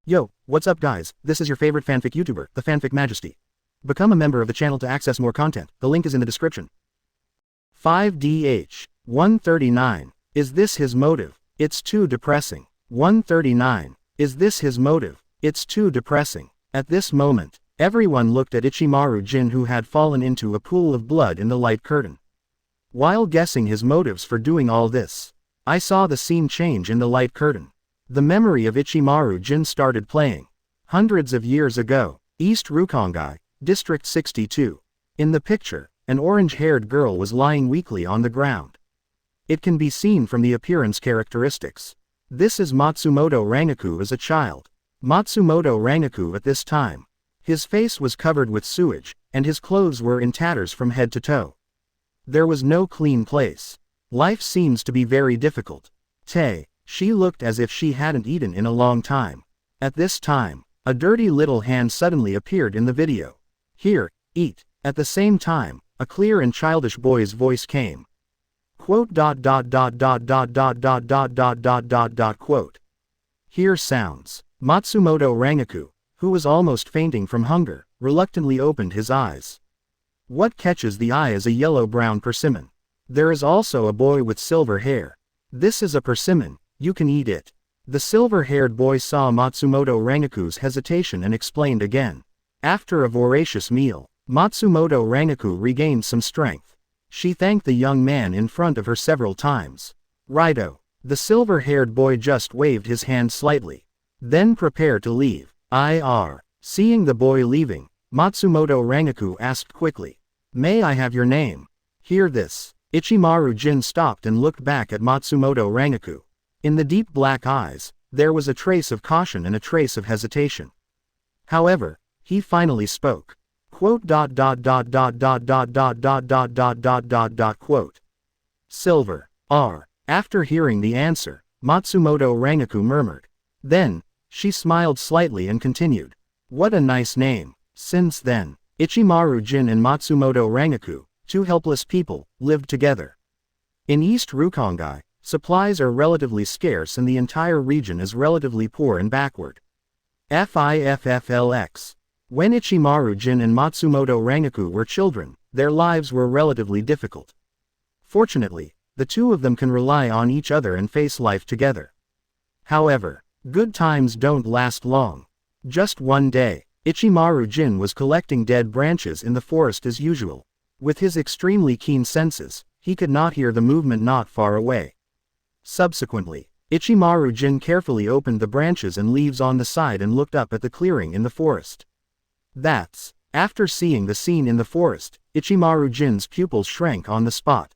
Yo, what's up guys, this is your favorite fanfic YouTuber, the Fanfic Majesty. Become a member of the channel to access more content, the link is in the description. 5DH. 139. Is this his motive? It's too depressing. 139. Is this his motive? It's too depressing. At this moment, everyone looked at Ichimaru Jin, who had fallen into a pool of blood in the light curtain. While guessing his motives for doing all this, I saw the scene change in the light curtain. The memory of Ichimaru Jin started playing. Hundreds of years ago, East Rukongai, District 62. In the picture, an orange-haired girl was lying weakly on the ground. It can be seen from the appearance characteristics. This is Matsumoto Rangaku as a child. Matsumoto Rangaku at this time. His face was covered with sewage, and his clothes were in tatters from head to toe. There was no clean place. Life seems to be very difficult. She looked as if she hadn't eaten in a long time. At this time, a dirty little hand suddenly appeared in the video. Here, eat. At the same time, a clear and childish boy's voice came. Quote. Here sounds. Matsumoto Rangaku, who was almost fainting from hunger, reluctantly opened his eyes. What catches the eye is a yellow-brown persimmon. There is also a boy with silver hair. This is a persimmon. You can eat it. The silver-haired boy saw Matsumoto Rangaku's hesitation and explained again. After a voracious meal, Matsumoto Rangaku regained some strength. She thanked the young man in front of her several times. Righto. The silver-haired boy just waved his hand slightly. Then prepared to leave. Seeing the boy leaving, Matsumoto Rangaku asked quickly. May I have your name? Hear this. Ichimaru Jin stopped and looked back at Matsumoto Rangaku. In the deep black eyes, there was a trace of caution and a trace of hesitation. However, he finally spoke. Quote. Silver. After hearing the answer, Matsumoto Rangaku murmured. Then, she smiled slightly and continued. What a nice name. Since then, Ichimaru Jin and Matsumoto Rangaku, two helpless people, lived together. In East Rukongai, supplies are relatively scarce and the entire region is relatively poor and backward. FIFFLX. When Ichimaru Jin and Matsumoto Rangaku were children, their lives were relatively difficult. Fortunately, the two of them can rely on each other and face life together. However, good times don't last long. Just one day, Ichimaru Jin was collecting dead branches in the forest as usual. With his extremely keen senses, he could not hear the movement not far away. Subsequently, Ichimaru Jin carefully opened the branches and leaves on the side and looked up at the clearing in the forest. After seeing the scene in the forest, Ichimaru Jin's pupils shrank on the spot.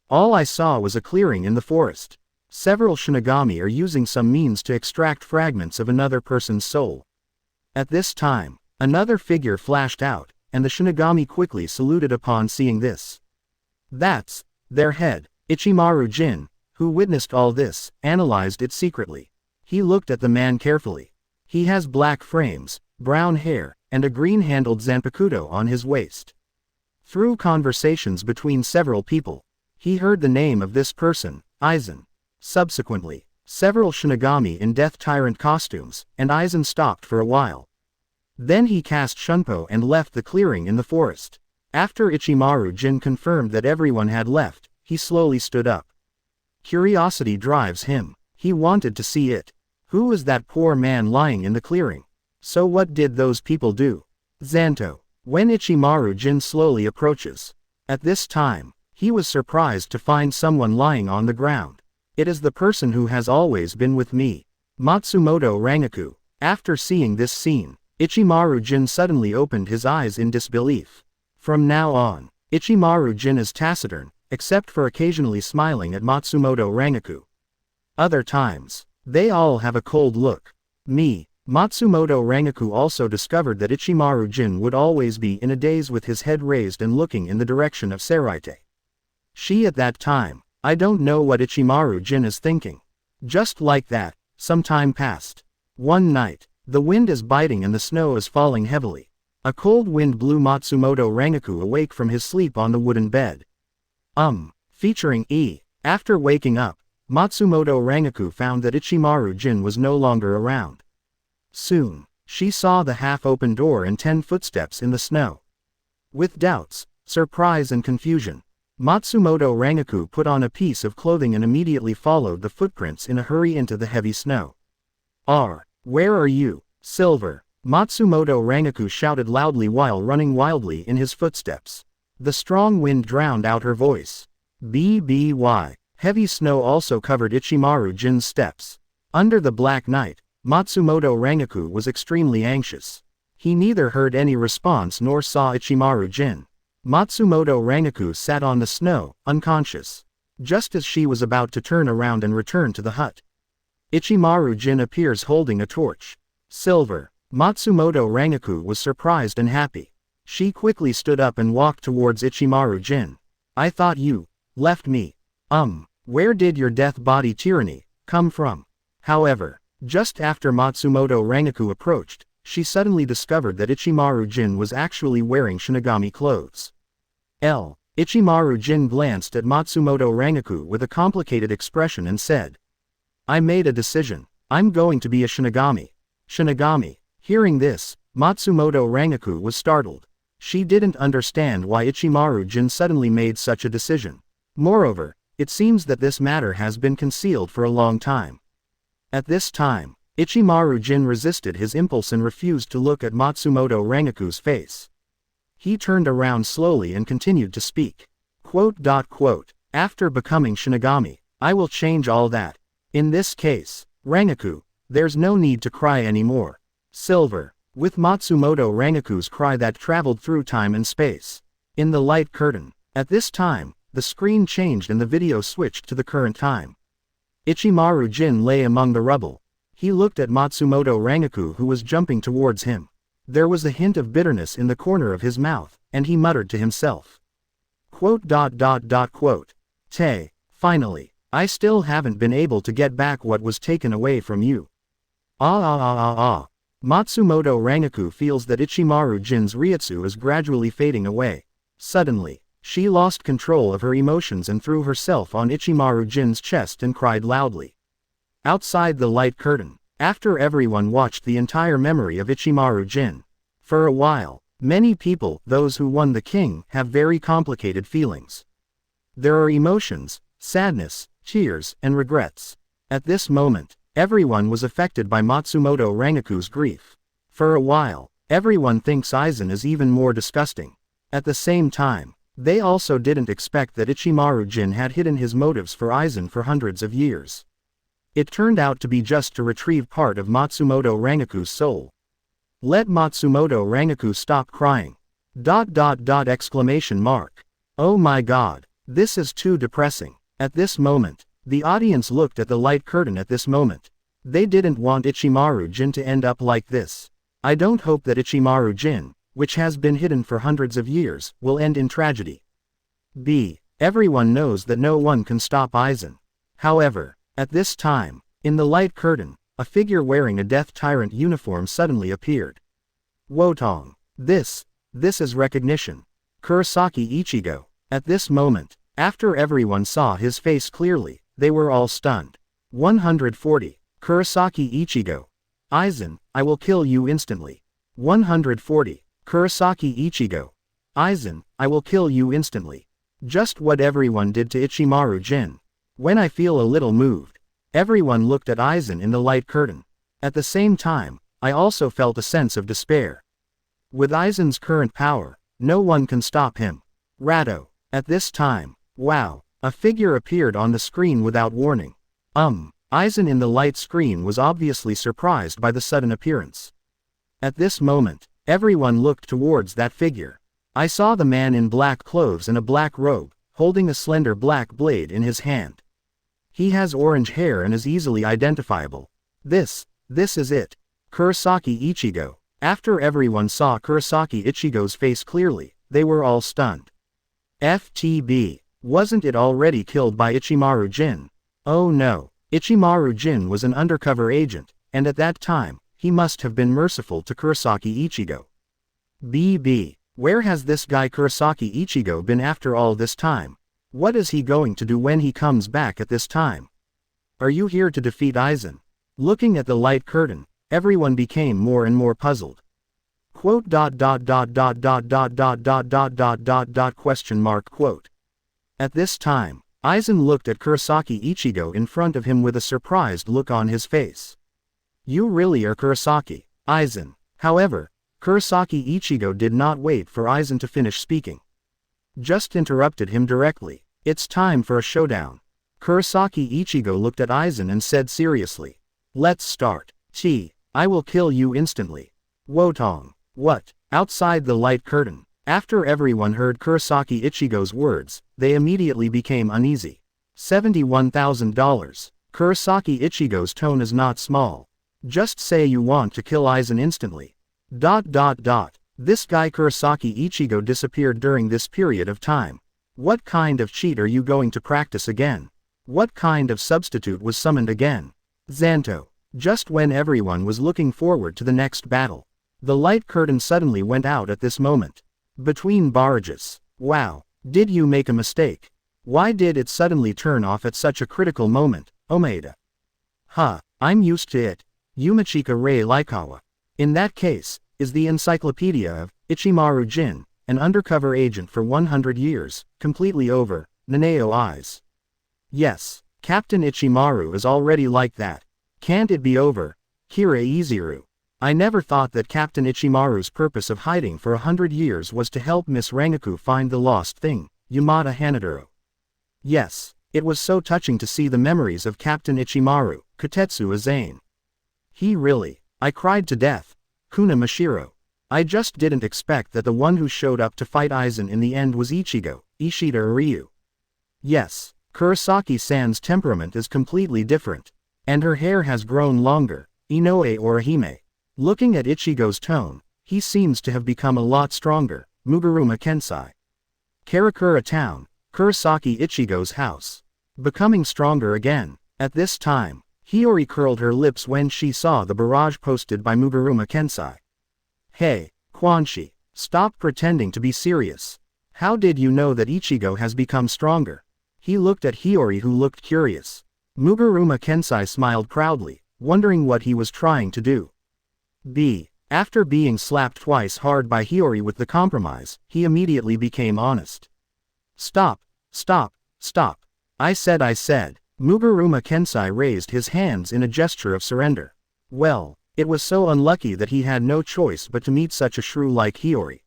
All I saw was a clearing in the forest. Several Shinigami are using some means to extract fragments of another person's soul. At this time, another figure flashed out, and the Shinigami quickly saluted upon seeing this. That's their head. Ichimaru Jin, who witnessed all this, analyzed it secretly. He looked at the man carefully. He has black frames, brown hair, and a green-handled zanpakuto on his waist. Through conversations between several people, he heard the name of this person, Aizen. Subsequently, several Shinigami in Death Tyrant costumes, and Aizen stopped for a while. Then he cast Shunpo and left the clearing in the forest. After Ichimaru Jin confirmed that everyone had left, he slowly stood up. Curiosity drives him. He wanted to see it. Who was that poor man lying in the clearing? So what did those people do? Zanto. When Ichimaru Jin slowly approaches. At this time, he was surprised to find someone lying on the ground. It is the person who has always been with me. Matsumoto Rangaku. After seeing this scene, Ichimaru Jin suddenly opened his eyes in disbelief. From now on, Ichimaru Jin is taciturn, except for occasionally smiling at Matsumoto Rangaku. Other times, they all have a cold look. Matsumoto Rangaku also discovered that Ichimaru Jin would always be in a daze with his head raised and looking in the direction of Seraite. She at that time, I don't know what Ichimaru Jin is thinking. Just like that, some time passed. One night, the wind is biting and the snow is falling heavily. A cold wind blew Matsumoto Rangaku awake from his sleep on the wooden bed. Featuring E. After waking up, Matsumoto Rangaku found that Ichimaru Jin was no longer around. Soon, she saw the half-open door and 10 footsteps in the snow. With doubts, surprise and confusion, Matsumoto Rangaku put on a piece of clothing and immediately followed the footprints in a hurry into the heavy snow. Where are you, Silver? Matsumoto Rangaku shouted loudly while running wildly in his footsteps. The strong wind drowned out her voice. BBY. Heavy snow also covered Ichimaru Jin's steps. Under the black night, Matsumoto Rangaku was extremely anxious. He neither heard any response nor saw Ichimaru Jin. Matsumoto Rangaku sat on the snow, unconscious. Just as she was about to turn around and return to the hut, Ichimaru Jin appears holding a torch. Silver. Matsumoto Rangaku was surprised and happy. She quickly stood up and walked towards Ichimaru Jin. I thought you left me. Where did your death body tyranny come from? However, just after Matsumoto Rangaku approached, she suddenly discovered that Ichimaru Jin was actually wearing Shinigami clothes. Ichimaru Jin glanced at Matsumoto Rangaku with a complicated expression and said, I made a decision. I'm going to be a Shinigami. Shinigami. Hearing this, Matsumoto Rangaku was startled. She didn't understand why Ichimaru Jin suddenly made such a decision. Moreover, it seems that this matter has been concealed for a long time. At this time, Ichimaru Jin resisted his impulse and refused to look at Matsumoto Rangaku's face. He turned around slowly and continued to speak. After becoming Shinigami, I will change all that. In this case, Rangaku, there's no need to cry anymore. Silver. With Matsumoto Rangaku's cry that traveled through time and space. In the light curtain. At this time, the screen changed and the video switched to the current time. Ichimaru Jin lay among the rubble. He looked at Matsumoto Rangaku who was jumping towards him. There was a hint of bitterness in the corner of his mouth, and he muttered to himself. Te, finally, I still haven't been able to get back what was taken away from you. Matsumoto Rangaku feels that Ichimaru Jin's Ryutsu is gradually fading away. Suddenly, she lost control of her emotions and threw herself on Ichimaru Jin's chest and cried loudly. Outside the light curtain, after everyone watched the entire memory of Ichimaru Jin. For a while, many people, those who won the king, have very complicated feelings. There are emotions, sadness, tears, and regrets. At this moment, everyone was affected by Matsumoto Rangaku's grief. For a while, everyone thinks Aizen is even more disgusting. At the same time, they also didn't expect that Ichimaru Jin had hidden his motives for Aizen for hundreds of years. It turned out to be just to retrieve part of Matsumoto Rangaku's soul. Let Matsumoto Rangaku stop crying. .. Oh my god, this is too depressing. At this moment, the audience looked at the light curtain at this moment. They didn't want Ichimaru Jin to end up like this. I don't hope that Ichimaru Jin, which has been hidden for hundreds of years, will end in tragedy. Everyone knows that no one can stop Aizen. However, at this time, in the light curtain, a figure wearing a death tyrant uniform suddenly appeared. Wotong. This is recognition. Kurosaki Ichigo. At this moment, after everyone saw his face clearly, they were all stunned. 140. Kurosaki Ichigo. Aizen, I will kill you instantly. 140. Kurosaki Ichigo. Aizen, I will kill you instantly. Just what everyone did to Ichimaru Jin. When I feel a little moved. Everyone looked at Aizen in the light curtain. At the same time, I also felt a sense of despair. With Aizen's current power, no one can stop him. Rado. At this time, wow, a figure appeared on the screen without warning. Aizen in the light screen was obviously surprised by the sudden appearance. At this moment, everyone looked towards that figure. I saw the man in black clothes and a black robe, holding a slender black blade in his hand. He has orange hair and is easily identifiable. This is it. Kurosaki Ichigo. After everyone saw Kurosaki Ichigo's face clearly, they were all stunned. FTB. Wasn't it already killed by Ichimaru Jin? Oh no. Ichimaru Jin was an undercover agent, and at that time, he must have been merciful to Kurosaki Ichigo. Where has this guy Kurosaki Ichigo been after all this time? What is he going to do when he comes back at this time? Are you here to defeat Aizen? Looking at the light curtain, Everyone became more and more puzzled. Quote question mark quote. At this time, Aizen looked at Kurosaki Ichigo in front of him with a surprised look on his face. You really are Kurosaki, Aizen. However, Kurosaki Ichigo did not wait for Aizen to finish speaking. Just interrupted him directly. It's time for a showdown. Kurosaki Ichigo looked at Aizen and said seriously. Let's start. I will kill you instantly. Wotong. What? Outside the light curtain. After everyone heard Kurosaki Ichigo's words, they immediately became uneasy. $71,000. Kurosaki Ichigo's tone is not small. Just say you want to kill Aizen instantly. This guy Kurosaki Ichigo disappeared during this period of time. What kind of cheat are you going to practice again? What kind of substitute was summoned again? Zanto. Just when everyone was looking forward to the next battle, the light curtain suddenly went out at this moment. Between barrages. Wow. Did you make a mistake? Why did it suddenly turn off at such a critical moment, Omaeda? I'm used to it. Yumachika Rei Laikawa. In that case, is the Encyclopedia of Ichimaru Jin, an undercover agent for 100 years, completely over? Naneo eyes. Yes, Captain Ichimaru is already like that. Can't it be over? Kira Iziru. I never thought that Captain Ichimaru's purpose of hiding for 100 years was to help Miss Rangaku find the lost thing, Yamada Hanadoro. Yes, it was so touching to see the memories of Captain Ichimaru, Kotetsu Aizen. He really. I cried to death. Kuna Mashiro. I just didn't expect that the one who showed up to fight Aizen in the end was Ichigo, Ishida Ryu. Yes, Kurosaki-san's temperament is completely different. And her hair has grown longer, Inoue Orihime. Looking at Ichigo's tone, he seems to have become a lot stronger, Muguruma Kensei. Karakura Town, Kurosaki Ichigo's house. Becoming stronger again. At this time, Hiyori curled her lips when she saw the barrage posted by Muguruma Kensei. Hey, Quanshi, stop pretending to be serious. How did you know that Ichigo has become stronger? He looked at Hiyori, who looked curious. Muguruma Kensei smiled proudly, wondering what he was trying to do. After being slapped twice hard by Hiyori with the compromise, he immediately became honest. Stop. I said. Muguruma Kensei raised his hands in a gesture of surrender. Well, it was so unlucky that he had no choice but to meet such a shrew like Hiyori.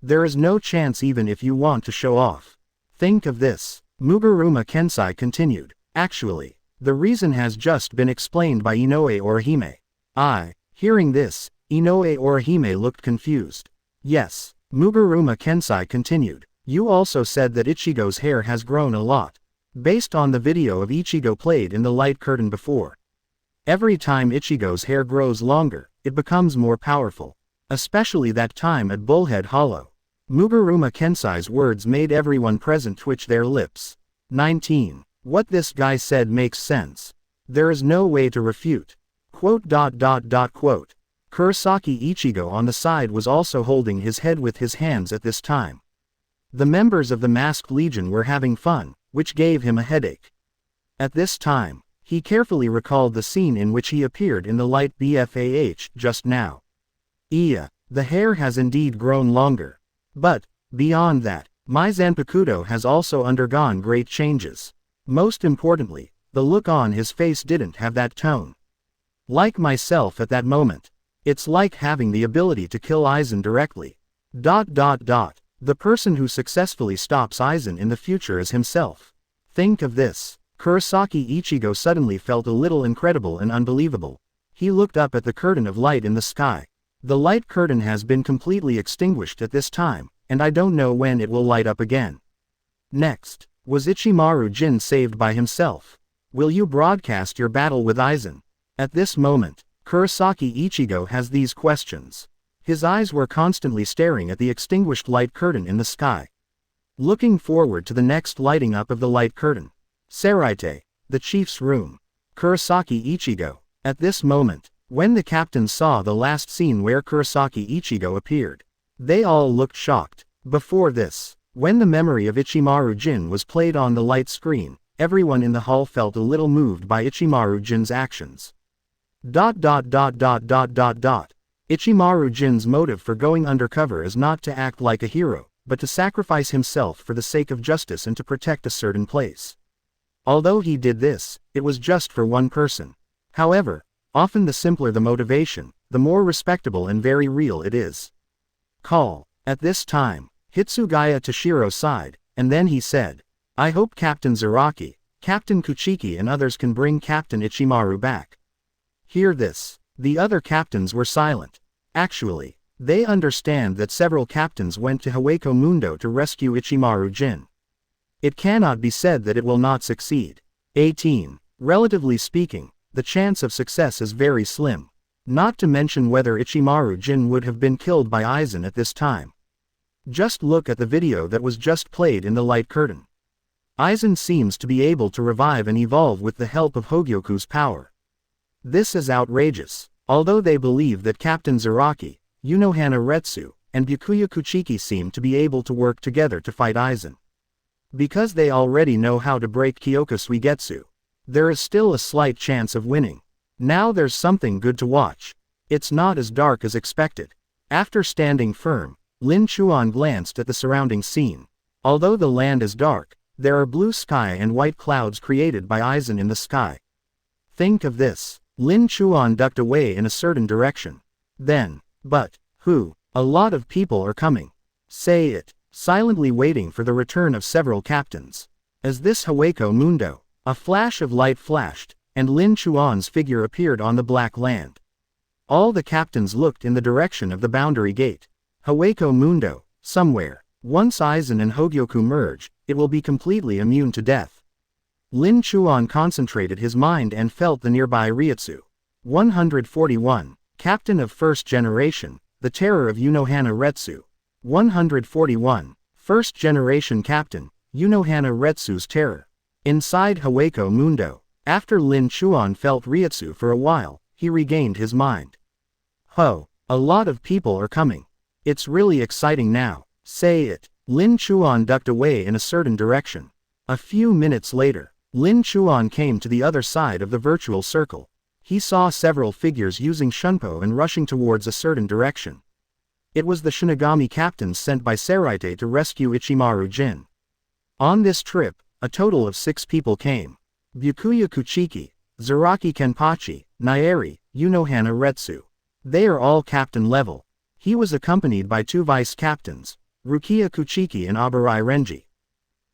There is no chance even if you want to show off. Think of this. Muguruma Kensei continued. Actually, the reason has just been explained by Inoue Orihime. Hearing this, Inoue Orihime looked confused. Yes, Muguruma Kensei continued. You also said that Ichigo's hair has grown a lot. Based on the video of Ichigo played in the light curtain before. Every time Ichigo's hair grows longer, it becomes more powerful. Especially that time at Bullhead Hollow. Muguruma Kensei's words made everyone present twitch their lips. 19. What this guy said makes sense. There is no way to refute. Kurosaki Ichigo on the side was also holding his head with his hands at this time. The members of the Masked Legion were having fun, which gave him a headache. At this time, he carefully recalled the scene in which he appeared in the light BFAH just now. The hair has indeed grown longer. But, beyond that, my Zanpakuto has also undergone great changes. Most importantly, the look on his face didn't have that tone. Like myself at that moment. It's like having the ability to kill Aizen directly. The person who successfully stops Aizen in the future is himself. Think of this. Kurosaki Ichigo suddenly felt a little incredible and unbelievable. He looked up at the curtain of light in the sky. The light curtain has been completely extinguished at this time, and I don't know when it will light up again. Next, was Ichimaru Jin saved by himself? Will you broadcast your battle with Aizen? At this moment, Kurosaki Ichigo has these questions. His eyes were constantly staring at the extinguished light curtain in the sky. Looking forward to the next lighting up of the light curtain. Seraite, the chief's room. Kurosaki Ichigo. At this moment, when the captains saw the last scene where Kurosaki Ichigo appeared, they all looked shocked. Before this, when the memory of Ichimaru Jin was played on the light screen, everyone in the hall felt a little moved by Ichimaru Jin's actions. Ichimaru Jin's motive for going undercover is not to act like a hero, but to sacrifice himself for the sake of justice and to protect a certain place. Although he did this, it was just for one person. However, often the simpler the motivation, the more respectable and very real it is. Call. At this time, Hitsugaya Toshiro sighed, and then he said, I hope Captain Zaraki, Captain Kuchiki and others can bring Captain Ichimaru back. Hear this. The other captains were silent. Actually, they understand that several captains went to Hawako Mundo to rescue Ichimaru Jin. It cannot be said that it will not succeed. 18. Relatively speaking, the chance of success is very slim. Not to mention whether Ichimaru Jin would have been killed by Aizen at this time. Just look at the video that was just played in the light curtain. Aizen seems to be able to revive and evolve with the help of Hogyoku's power. This is outrageous. Although they believe that Captain Zaraki, Unohana Retsu, and Byakuya Kuchiki seem to be able to work together to fight Aizen. Because they already know how to break Kyoka Suigetsu, there is still a slight chance of winning. Now there's something good to watch. It's not as dark as expected. After standing firm, Lin Chuan glanced at the surrounding scene. Although the land is dark, there are blue sky and white clouds created by Aizen in the sky. Think of this. Lin Chuan ducked away in a certain direction. Then, but, who? A lot of people are coming. Say it, silently waiting for the return of several captains. As this Hawako Mundo, a flash of light flashed, and Lin Chuan's figure appeared on the black land. All the captains looked in the direction of the boundary gate. Hawako Mundo, somewhere. Once Aizen and Hogyoku merge, it will be completely immune to death. Lin Chuan concentrated his mind and felt the nearby Ryutsu. 141. Captain of First Generation, the terror of Unohana Retsu. 141. First Generation Captain, Unohana Retsu's terror. Inside Hawako Mundo, after Lin Chuan felt Ryutsu for a while, he regained his mind. Ho, a lot of people are coming. It's really exciting now. Say it. Lin Chuan ducked away in a certain direction. A few minutes later, Lin Chuan came to the other side of the virtual circle. He saw several figures using shunpo and rushing towards a certain direction. It was the Shinigami captains sent by Seraite to rescue Ichimaru Jin. On this trip, a total of 6 people came. Byakuya Kuchiki, Zaraki Kenpachi, Naeri, Unohana Retsu. They are all captain level. He was accompanied by 2 vice captains, Rukia Kuchiki and Abarai Renji.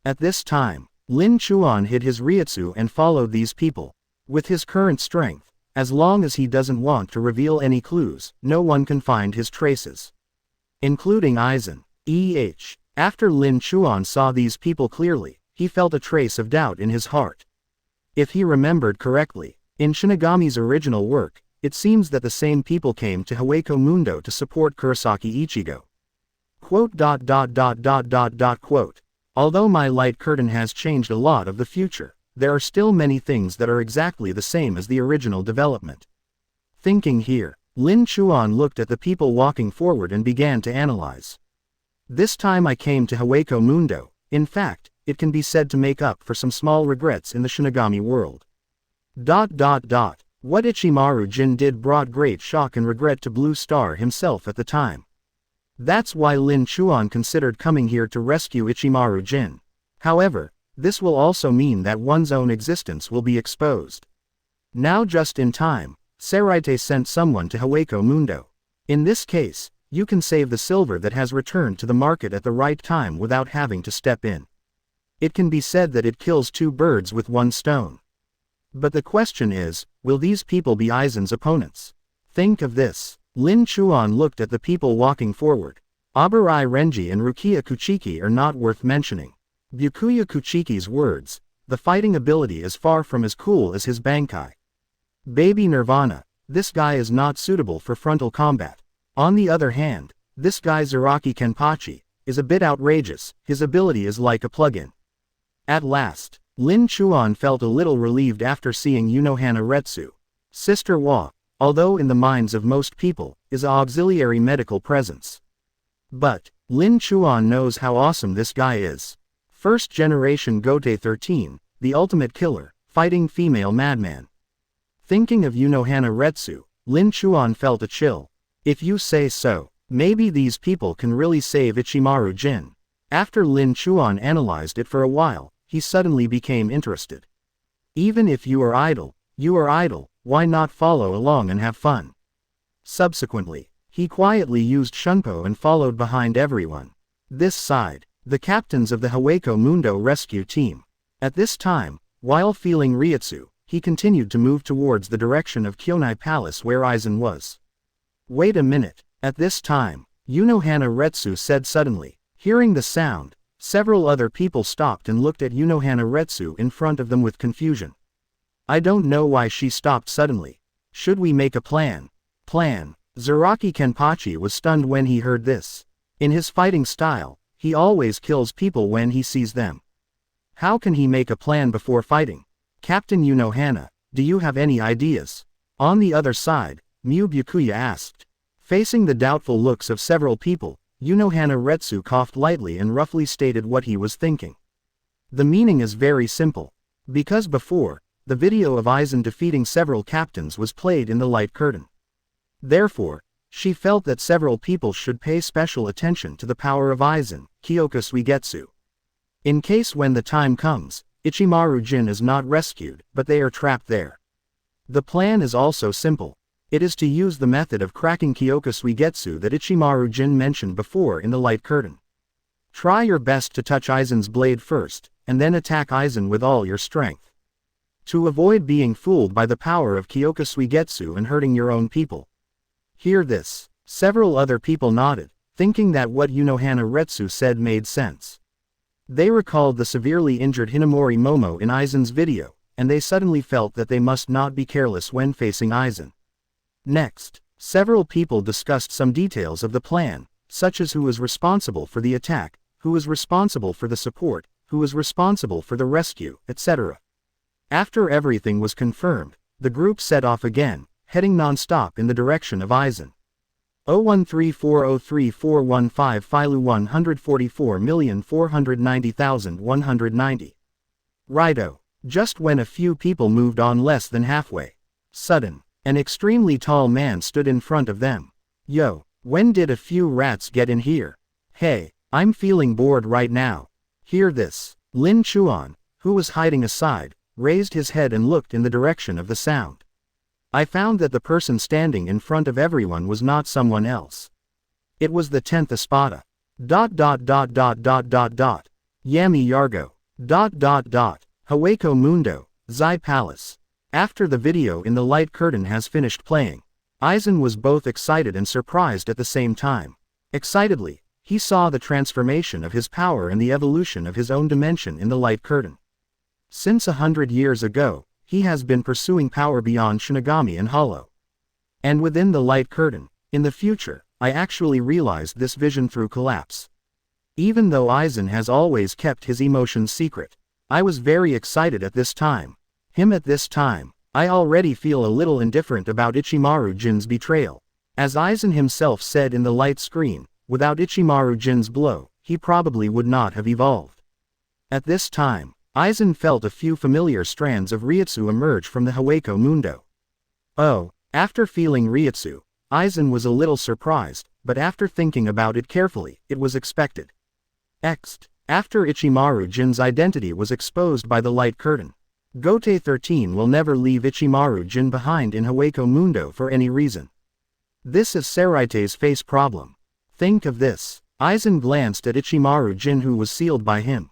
At this time, Lin Chuan hid his Ryutsu and followed these people. With his current strength, as long as he doesn't want to reveal any clues, no one can find his traces. Including Aizen. After Lin Chuan saw these people clearly, he felt a trace of doubt in his heart. If he remembered correctly, in Shinigami's original work, it seems that the same people came to Hawako Mundo to support Kurosaki Ichigo. Quote. Although my light curtain has changed a lot of the future, there are still many things that are exactly the same as the original development. Thinking here, Lin Chuan looked at the people walking forward and began to analyze. This time I came to Hawako Mundo. In fact, it can be said to make up for some small regrets in the Shinigami world. What Ichimaru Jin did brought great shock and regret to Blue Star himself at the time. That's why Lin Chuan considered coming here to rescue Ichimaru Jin. However, this will also mean that one's own existence will be exposed. Now just in time, Seraite sent someone to Hawako Mundo. In this case, you can save the silver that has returned to the market at the right time without having to step in. It can be said that it kills 2 birds with 1 stone. But the question is, will these people be Aizen's opponents? Think of this. Lin Chuan looked at the people walking forward. Abarai Renji and Rukia Kuchiki are not worth mentioning. Byakuya Kuchiki's words, the fighting ability is far from as cool as his Bankai. Baby Nirvana, this guy is not suitable for frontal combat. On the other hand, this guy Zaraki Kenpachi, is a bit outrageous, his ability is like a plug-in. At last, Lin Chuan felt a little relieved after seeing Unohana Retsu. Sister Wa, although in the minds of most people, is an auxiliary medical presence. But, Lin Chuan knows how awesome this guy is. First generation Gote 13, the ultimate killer, fighting female madman. Thinking of Unohana Retsu, Lin Chuan felt a chill. If you say so, maybe these people can really save Ichimaru Jin. After Lin Chuan analyzed it for a while, he suddenly became interested. Even if you are idle, why not follow along and have fun? Subsequently, he quietly used Shunpo and followed behind everyone. This side, the captains of the Hawako Mundo rescue team. At this time, while feeling Ryutsu, he continued to move towards the direction of Kyonai Palace where Aizen was. Wait a minute. At this time, Unohana Retsu said suddenly. Hearing the sound, several other people stopped and looked at Unohana Retsu in front of them with confusion. I don't know why she stopped suddenly. Should we make a plan? Plan. Zaraki Kenpachi was stunned when he heard this. In his fighting style, he always kills people when he sees them. How can he make a plan before fighting? Captain Unohana, do you have any ideas? On the other side, Mu Byakuya asked. Facing the doubtful looks of several people, Unohana Retsu coughed lightly and roughly stated what he was thinking. The meaning is very simple. Because before, the video of Aizen defeating several captains was played in the light curtain. Therefore, she felt that several people should pay special attention to the power of Aizen, Kyoka Suigetsu. In case when the time comes, Ichimaru Jin is not rescued, but they are trapped there. The plan is also simple. It is to use the method of cracking Kyoka Suigetsu that Ichimaru Jin mentioned before in the light curtain. Try your best to touch Aizen's blade first, and then attack Aizen with all your strength. To avoid being fooled by the power of Kyoka Suigetsu and hurting your own people. Hear this. Several other people nodded, thinking that what Unohana Retsu said made sense. They recalled the severely injured Hinamori Momo in Aizen's video, and they suddenly felt that they must not be careless when facing Aizen. Next, several people discussed some details of the plan, such as who was responsible for the attack, who was responsible for the support, who was responsible for the rescue, etc. After everything was confirmed, the group set off again, heading non-stop in the direction of Aizen. 013403415 Filu 144,490,190. Righto. Just when a few people moved on less than halfway. Sudden. An extremely tall man stood in front of them. Yo, when did a few rats get in here? Hey, I'm feeling bored right now. Hear this. Lin Chuan, who was hiding aside, raised his head and looked in the direction of the sound. I found that the person standing in front of everyone was not someone else. It was the 10th Espada. Yami Yargo. Hawako Mundo, Zai Palace. After the video in the light curtain has finished playing, Aizen was both excited and surprised at the same time. Excitedly, he saw the transformation of his power and the evolution of his own dimension in the light curtain. Since 100 years ago, he has been pursuing power beyond Shinigami and Hollow. And within the light curtain, in the future, I actually realized this vision through collapse. Even though Aizen has always kept his emotions secret, I was very excited at this time. At this time, I already feel a little indifferent about Ichimaru Jin's betrayal. As Aizen himself said in the light screen, without Ichimaru Jin's blow, he probably would not have evolved. At this time, Aizen felt a few familiar strands of Ryutsu emerge from the Hawako Mundo. Oh, after feeling Ryutsu, Aizen was a little surprised, but after thinking about it carefully, it was expected. After Ichimaru Jin's identity was exposed by the light curtain, Gote 13 will never leave Ichimaru Jin behind in Hawako Mundo for any reason. This is Saraite's face problem. Think of this. Aizen glanced at Ichimaru Jin who was sealed by him.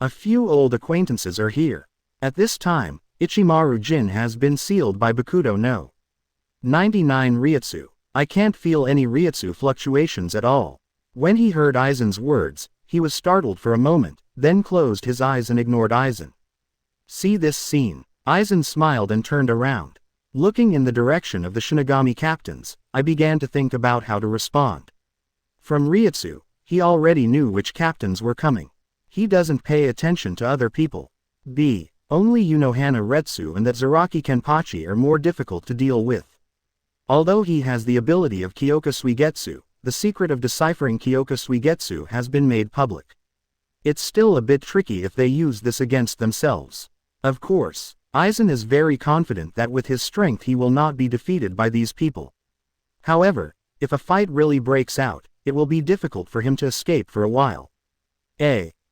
A few old acquaintances are here. At this time, Ichimaru Jin has been sealed by Bakudo no 99 Ryutsu. I can't feel any Ryutsu fluctuations at all. When he heard Aizen's words, he was startled for a moment, then closed his eyes and ignored Aizen. See this scene. Aizen smiled and turned around. Looking in the direction of the Shinigami captains, I began to think about how to respond. From Ryutsu, he already knew which captains were coming. He doesn't pay attention to other people. Only Unohana Retsu and that Zaraki Kenpachi are more difficult to deal with. Although he has the ability of Kyoka Suigetsu, the secret of deciphering Kyoka Suigetsu has been made public. It's still a bit tricky if they use this against themselves. Of course, Aizen is very confident that with his strength he will not be defeated by these people. However, if a fight really breaks out, it will be difficult for him to escape for a while.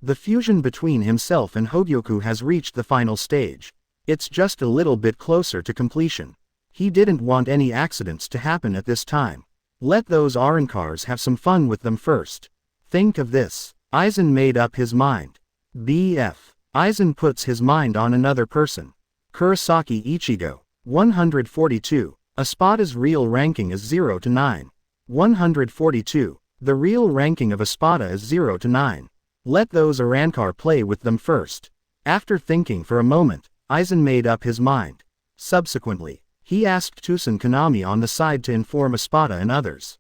The fusion between himself and Hogyoku has reached the final stage. It's just a little bit closer to completion. He didn't want any accidents to happen at this time. Let those Arankars have some fun with them first. Think of this. Aizen made up his mind. BF. Aizen puts his mind on another person. Kurosaki Ichigo. 142. Espada's real ranking is 0 to 9. 142. The real ranking of Espada is 0 to 9. Let those Arankar play with them first. After thinking for a moment, Aizen made up his mind. Subsequently, he asked Tusen Kanami on the side to inform Espada and others.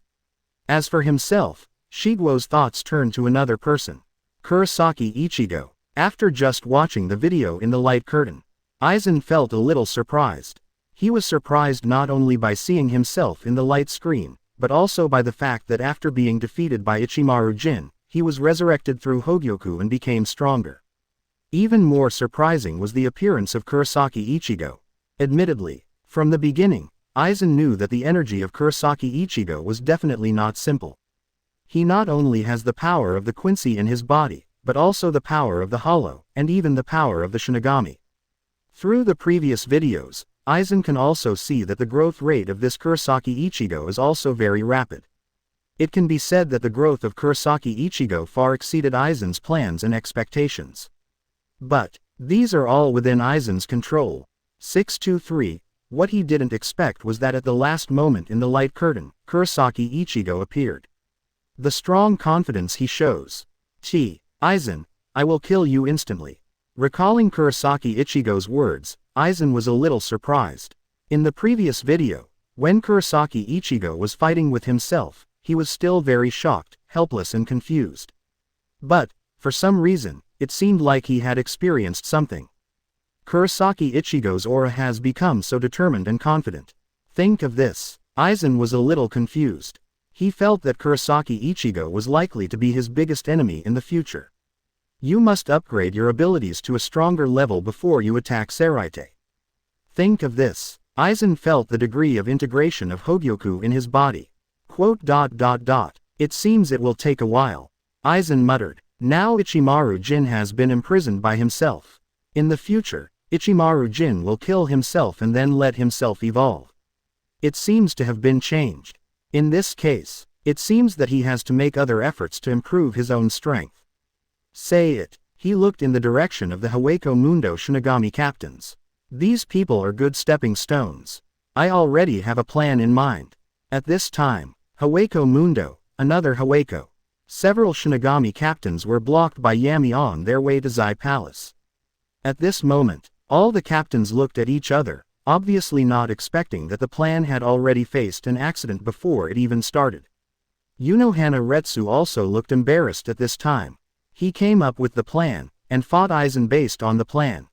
As for himself, Shiguo's thoughts turned to another person. Kurosaki Ichigo. After just watching the video in the light curtain, Aizen felt a little surprised. He was surprised not only by seeing himself in the light screen, but also by the fact that after being defeated by Ichimaru Jin, he was resurrected through Hogyoku and became stronger. Even more surprising was the appearance of Kurosaki Ichigo. Admittedly, from the beginning, Aizen knew that the energy of Kurosaki Ichigo was definitely not simple. He not only has the power of the Quincy in his body, but also the power of the Hollow, and even the power of the Shinigami. Through the previous videos, Aizen can also see that the growth rate of this Kurosaki Ichigo is also very rapid. It can be said that the growth of Kurosaki Ichigo far exceeded Aizen's plans and expectations. But, these are all within Aizen's control. 623. What he didn't expect was that at the last moment in the light curtain, Kurosaki Ichigo appeared. The strong confidence he shows. Aizen, I will kill you instantly. Recalling Kurosaki Ichigo's words, Aizen was a little surprised. In the previous video, when Kurosaki Ichigo was fighting with himself, he was still very shocked, helpless and confused. But, for some reason, it seemed like he had experienced something. Kurosaki Ichigo's aura has become so determined and confident. Think of this. Aizen was a little confused. He felt that Kurosaki Ichigo was likely to be his biggest enemy in the future. You must upgrade your abilities to a stronger level before you attack Seraite. Think of this. Aizen felt the degree of integration of Hogyoku in his body. It seems it will take a while. Aizen muttered. Now Ichimaru Jin has been imprisoned by himself. In the future, Ichimaru Jin will kill himself and then let himself evolve. It seems to have been changed. In this case, it seems that he has to make other efforts to improve his own strength. Say it. He looked in the direction of the Hueco Mundo Shinigami captains. These people are good stepping stones. I already have a plan in mind. At this time, Hueco Mundo, another Hueco. Several Shinigami captains were blocked by Yami on their way to Zai Palace. At this moment, all the captains looked at each other, obviously not expecting that the plan had already faced an accident before it even started. Unohana Retsu also looked embarrassed at this time. He came up with the plan, and fought Aizen based on the plan.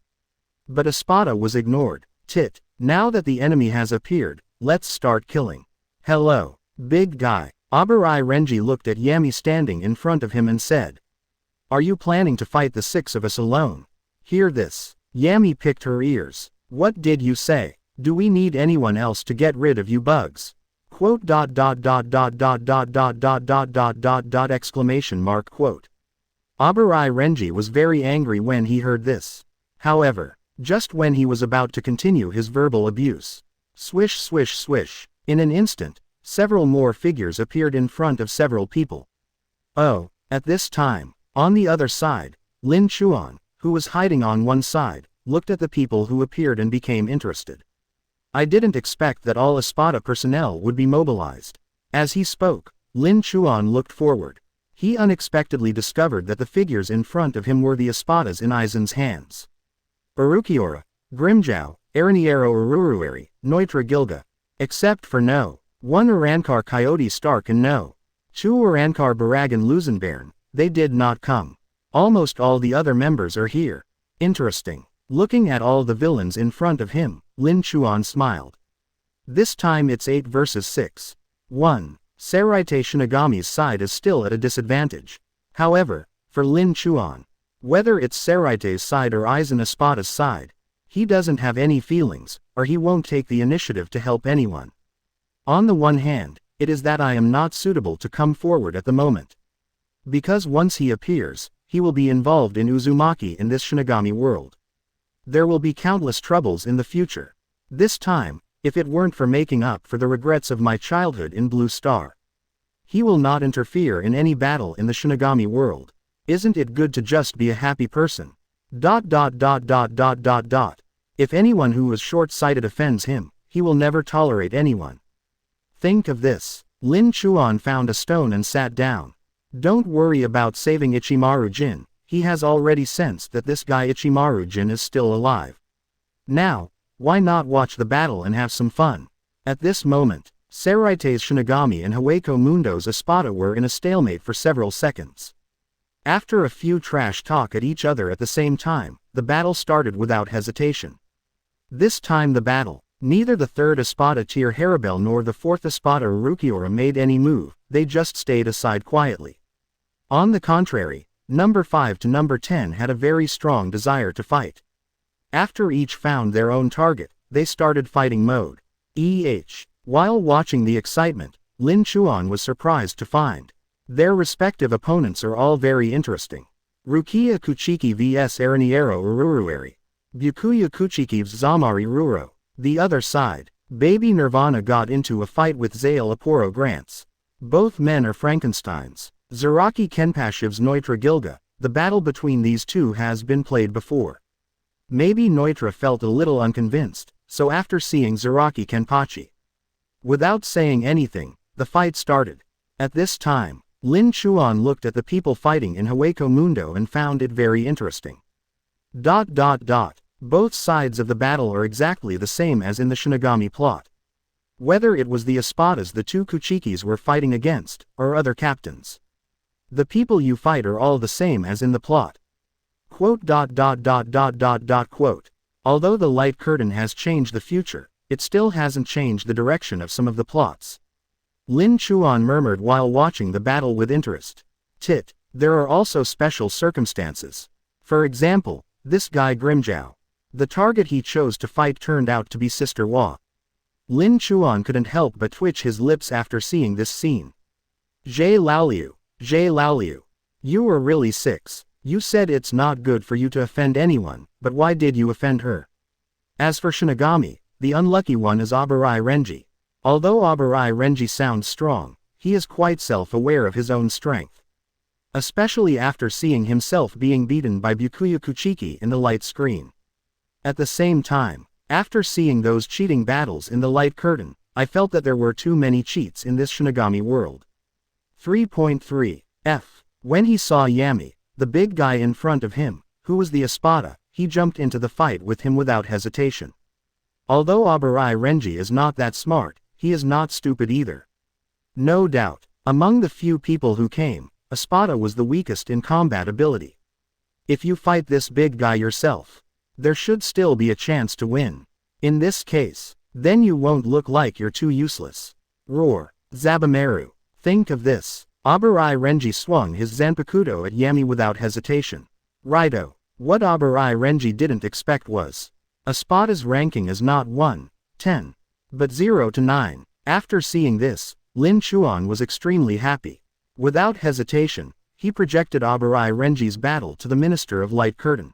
But Espada was ignored. Now that the enemy has appeared, let's start killing. Hello, big guy. Aburai Renji looked at Yami standing in front of him and said, Are you planning to fight the six of us alone? Hear this. Yami picked her ears. What did you say? Do we need anyone else to get rid of you bugs? Exclamation mark quote. Aburai Renji was very angry when he heard this. However, just when he was about to continue his verbal abuse, swish swish swish, in an instant, several more figures appeared in front of several people. Oh, at this time, on the other side, Lin Chuan, who was hiding on one side, looked at the people who appeared and became interested. I didn't expect that all Espada personnel would be mobilized. As he spoke, Lin Chuan looked forward. He unexpectedly discovered that the figures in front of him were the Espadas in Aizen's hands. Urukiora, Grimjow, Araniero Ururueri, Neutra Gilga. Except for no. 1 Urankar Coyote Stark and no. 2 Urankar Baragan Lusenbairn, they did not come. Almost all the other members are here. Interesting. Looking at all the villains in front of him, Lin Chuan smiled. This time it's 8 versus 6. 1. Seraite Shinigami's side is still at a disadvantage. However, for Lin Chuan, whether it's Seraite's side or Aizen Espada's side, He doesn't have any feelings, or he won't take the initiative to help anyone. On the one hand, it is that I am not suitable to come forward at the moment. Because once he appears, he will be involved in Uzumaki in this Shinigami world. There will be countless troubles in the future. This time, if it weren't for making up for the regrets of my childhood in Blue Star. He will not interfere in any battle in the Shinigami world. Isn't it good to just be a happy person? If anyone who is short-sighted offends him, he will never tolerate anyone. Think of this. Lin Chuan found a stone and sat down. Don't worry about saving Ichimaru Jin, he has already sensed that this guy Ichimaru Jin is still alive. Now, why not watch the battle and have some fun? At this moment, Saraite's Shinigami and Hueco Mundo's Espada were in a stalemate for several seconds. After a few trash talk at each other at the same time, the battle started without hesitation. This time neither the third Espada Tier Haribel nor the fourth Espada Urukiora made any move, they just stayed aside quietly. On the contrary, number 5 to number 10 had a very strong desire to fight. After each found their own target, they started fighting mode. While watching the excitement, Lin Chuan was surprised to find their respective opponents are all very interesting. Rukia Kuchiki vs Araniero Ururueri. Bukuya Kuchiki vs Zamari Ruro. The other side, Baby Nirvana got into a fight with Zael Aporo Grants. Both men are Frankensteins. Zaraki Kenpachi vs Neutra Gilga. The battle between these two has been played before. Maybe Neutra felt a little unconvinced, so after seeing Zaraki Kenpachi, without saying anything, the fight started. At this time, Lin Chuan looked at the people fighting in Hueco Mundo and found it very interesting. Both sides of the battle are exactly the same as in the Shinigami plot. Whether it was the Espadas the two Kuchikis were fighting against, or other captains. The people you fight are all the same as in the plot. Although the light curtain has changed the future, it still hasn't changed the direction of some of the plots. Lin Chuan murmured while watching the battle with interest. There are also special circumstances. For example, this guy Grimjiao. The target he chose to fight turned out to be Sister Hua. Lin Chuan couldn't help but twitch his lips after seeing this scene. Zhe Laoliu. You were really 6. You said it's not good for you to offend anyone, but why did you offend her? As for Shinigami, the unlucky one is Abarai Renji. Although Abarai Renji sounds strong, he is quite self-aware of his own strength. Especially after seeing himself being beaten by Bukuya Kuchiki in the light screen. At the same time, after seeing those cheating battles in the light curtain, I felt that there were too many cheats in this Shinigami world. 3.3 F. When he saw Yami, the big guy in front of him, who was the Espada, he jumped into the fight with him without hesitation. Although Abarai Renji is not that smart, he is not stupid either. No doubt, among the few people who came, Espada was the weakest in combat ability. If you fight this big guy yourself, there should still be a chance to win. In this case, then you won't look like you're too useless. Roar. Zabumaru. Think of this. Abarai Renji swung his Zanpakuto at Yami without hesitation. Righto. What Abarai Renji didn't expect was, Espada's ranking is not 1-10, but 0-9. After seeing this, Lin Chuan was extremely happy. Without hesitation, he projected Abarai Renji's battle to the Minister of Light Curtain.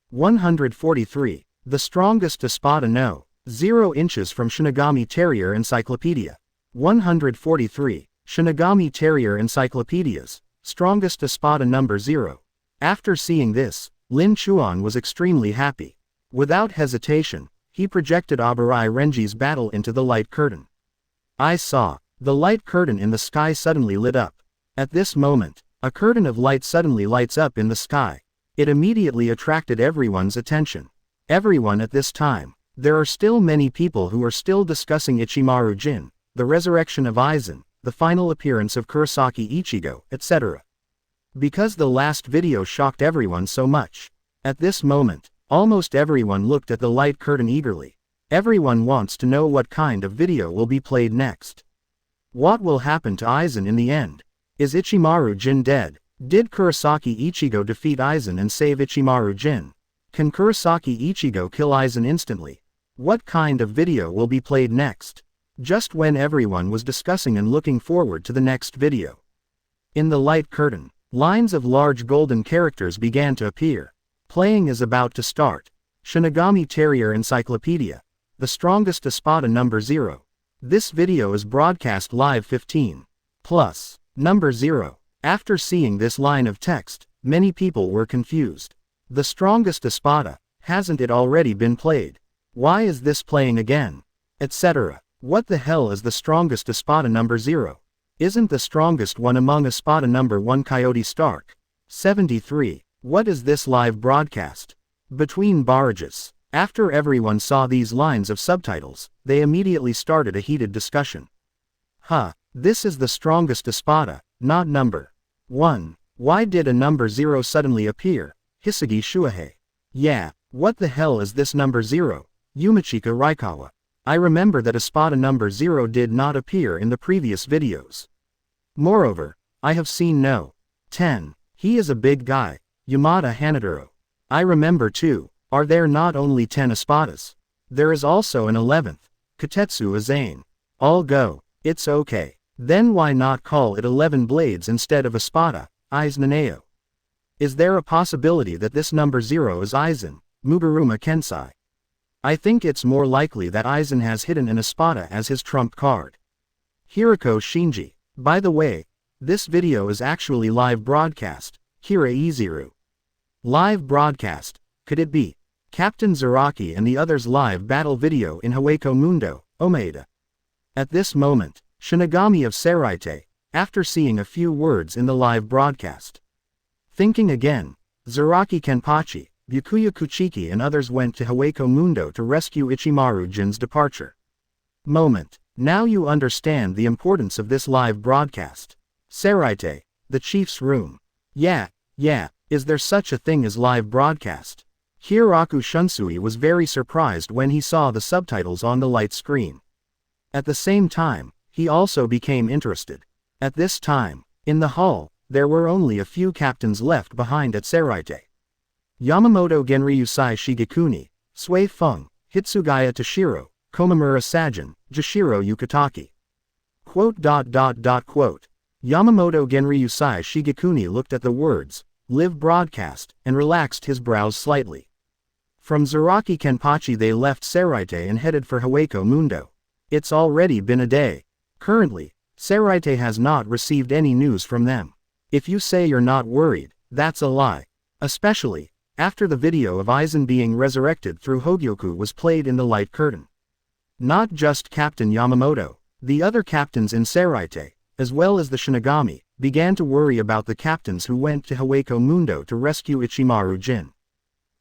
143. The strongest Espada no. 0 inches from Shinigami Terrier Encyclopedia. 143. Shinigami Terrier Encyclopedias. Strongest Espada number 0. After seeing this, Lin Chuan was extremely happy. Without hesitation, he projected Abarai Renji's battle into the light curtain. I saw. The light curtain in the sky suddenly lit up. At this moment, a curtain of light suddenly lights up in the sky. It immediately attracted everyone's attention. Everyone at this time. There are still many people who are still discussing Ichimaru Jin, the resurrection of Aizen, the final appearance of Kurosaki Ichigo, etc. Because the last video shocked everyone so much. At this moment, almost everyone looked at the light curtain eagerly. Everyone wants to know what kind of video will be played next. What will happen to Aizen in the end? Is Ichimaru Jin dead? Did Kurosaki Ichigo defeat Aizen and save Ichimaru Jin? Can Kurosaki Ichigo kill Aizen instantly? What kind of video will be played next? Just when everyone was discussing and looking forward to the next video. In the light curtain, lines of large golden characters began to appear. Playing is about to start. Shinigami Territory Encyclopedia. The strongest Espada number 0. This video is broadcast live 15. Plus. Number 0. After seeing this line of text, many people were confused. The strongest Espada, hasn't it already been played? Why is this playing again? Etc. What the hell is the strongest Espada number 0? Isn't the strongest one among Espada number 1 Coyote Stark? 73. What is this live broadcast? Between barrages. After everyone saw these lines of subtitles, they immediately started a heated discussion. This is the strongest Espada, not number 1. Why did a number 0 suddenly appear? Hisagi Shuhei. Yeah, what the hell is this number 0? Yumichika Raikawa. I remember that Espada number 0 did not appear in the previous videos. Moreover, I have seen no 10. He is a big guy. Yamada Hanaduro. I remember too. Are there not only 10 Espadas? There is also an 11th. Katetsu Aizen. All go. It's okay. Then why not call it 11 blades instead of Espada, Aizen? Is there a possibility that this number 0 is Aizen, Muguruma Kensei? I think it's more likely that Aizen has hidden an Espada as his trump card. Hirako Shinji. By the way, this video is actually live broadcast. Kira Izuru. Live broadcast. Could it be Captain Zaraki and the others live battle video in Unfathomable Omaeda? At this moment, Shinigami of Seraite, after seeing a few words in the live broadcast. Thinking again, Zaraki Kenpachi, Byakuya Kuchiki and others went to Unfathomable to rescue Ichimaru Jin's departure. Moment. Now you understand the importance of this live broadcast. Seraite, the chief's room. Yeah, is there such a thing as live broadcast? Hiraku Shunsui was very surprised when he saw the subtitles on the light screen. At the same time, he also became interested. At this time, in the hall, there were only a few captains left behind at Seraite. Yamamoto Genryusai Shigekuni, Sui Feng, Hitsugaya Toshiro, Komamura Sajin, Jashiro Yukitaki. Yamamoto Genryusai Shigekuni looked at the words, live broadcast, and relaxed his brows slightly. From Zaraki Kenpachi they left Seraite and headed for Unfathomable. It's already been a day. Currently, Seraite has not received any news from them. If you say you're not worried, that's a lie. Especially, after the video of Aizen being resurrected through Hogyoku was played in the light curtain. Not just Captain Yamamoto, the other captains in Seraite, as well as the Shinigami, began to worry about the captains who went to Unfathomable to rescue Ichimaru Jin.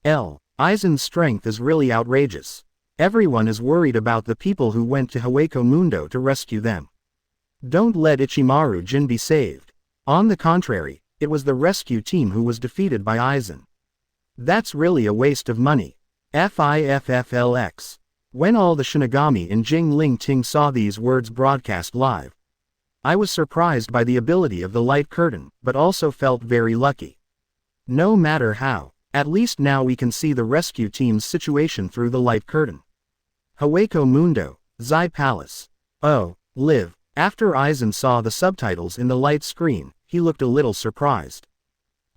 Aizen's strength is really outrageous. Everyone is worried about the people who went to Unfathomable to rescue them. Don't let Ichimaru Jin be saved. On the contrary, it was the rescue team who was defeated by Aizen. That's really a waste of money. FIFFLX. When all the Shinigami in Jingling Ting saw these words broadcast live, I was surprised by the ability of the light curtain, but also felt very lucky. No matter how, at least now we can see the rescue team's situation through the light curtain. Unfathomable, Zai Palace. Oh, live. After Aizen saw the subtitles in the light screen, he looked a little surprised.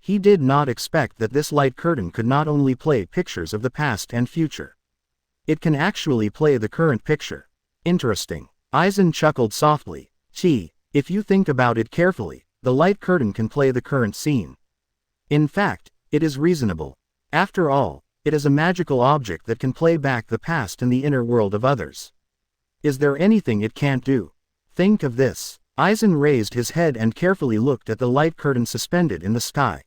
He did not expect that this light curtain could not only play pictures of the past and future. It can actually play the current picture. Interesting. Aizen chuckled softly. If you think about it carefully, the light curtain can play the current scene. In fact, it is reasonable. After all, it is a magical object that can play back the past and the inner world of others. Is there anything it can't do? Think of this. Aizen raised his head and carefully looked at the light curtain suspended in the sky.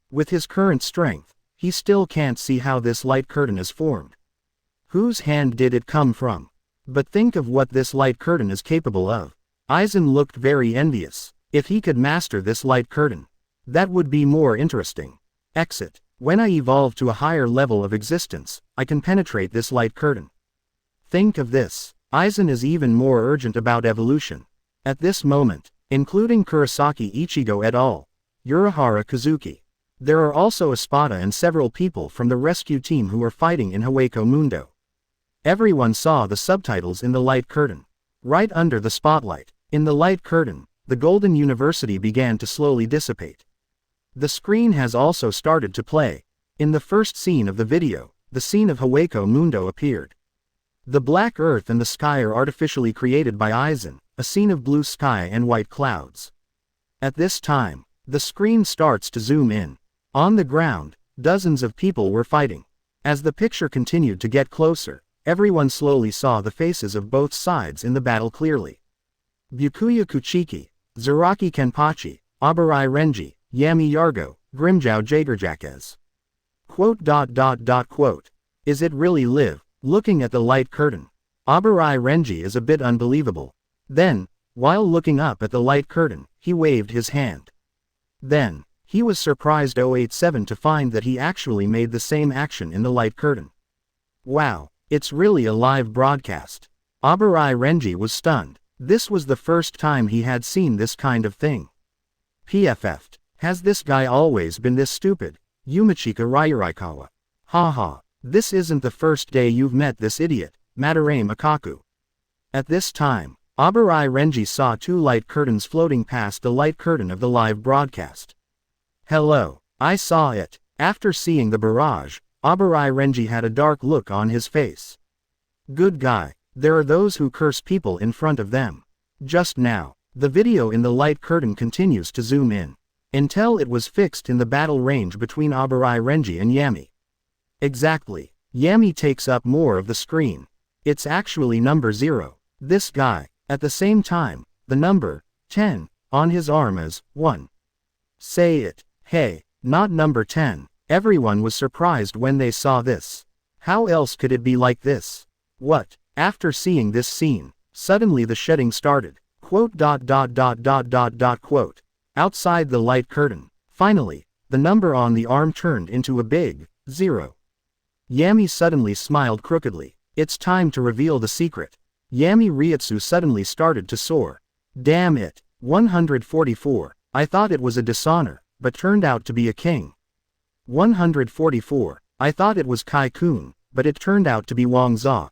With his current strength, he still can't see how this light curtain is formed. Whose hand did it come from? But think of what this light curtain is capable of. Aizen looked very envious. If he could master this light curtain, that would be more interesting. Exit. When I evolve to a higher level of existence, I can penetrate this light curtain. Think of this. Aizen is even more urgent about evolution. At this moment, including Kurosaki Ichigo et al., Urahara Kazuki, There are also Espada and several people from the rescue team who are fighting in Hueco Mundo. Everyone saw the subtitles in the light curtain. Right under the spotlight, in the light curtain, the Golden University began to slowly dissipate. The screen has also started to play. In the first scene of the video, the scene of Hueco Mundo appeared. The black earth and the sky are artificially created by Aizen, a scene of blue sky and white clouds. At this time, the screen starts to zoom in. On the ground, dozens of people were fighting. As the picture continued to get closer, everyone slowly saw the faces of both sides in the battle clearly. Byakuya Kuchiki, Zaraki Kenpachi, Abarai Renji, Yami Yargo, Grimjow Jagerjackez. Quote. Is it really live? Looking at the light curtain, Abarai Renji is a bit unbelievable. Then, while looking up at the light curtain, he waved his hand. Then, he was surprised 087 to find that he actually made the same action in the light curtain. Wow, it's really a live broadcast. Abarai Renji was stunned. This was the first time he had seen this kind of thing. PFF'd. Has this guy always been this stupid? Yumichika Ryurikawa. Haha, this isn't the first day you've met this idiot, Madarame Makaku. At this time, Abarai Renji saw two light curtains floating past the light curtain of the live broadcast. Hello, I saw it. After seeing the barrage, Abarai Renji had a dark look on his face. Good guy, there are those who curse people in front of them. Just now, the video in the light curtain continues to zoom in, until it was fixed in the battle range between Abarai Renji and Yami. Exactly, Yami takes up more of the screen. It's actually number 0. This guy, at the same time, the number 10 on his arm is 1. Say it. Hey, not number 10. Everyone was surprised when they saw this. How else could it be like this? What? After seeing this scene, suddenly the shedding started. Quote. Outside the light curtain, finally, the number on the arm turned into a big 0. Yami suddenly smiled crookedly. It's time to reveal the secret. Yami Ryutsu suddenly started to soar. Damn it. 144. I thought it was a dishonor, but turned out to be a king. 144. I thought it was Kai-kun, but it turned out to be Wang Za.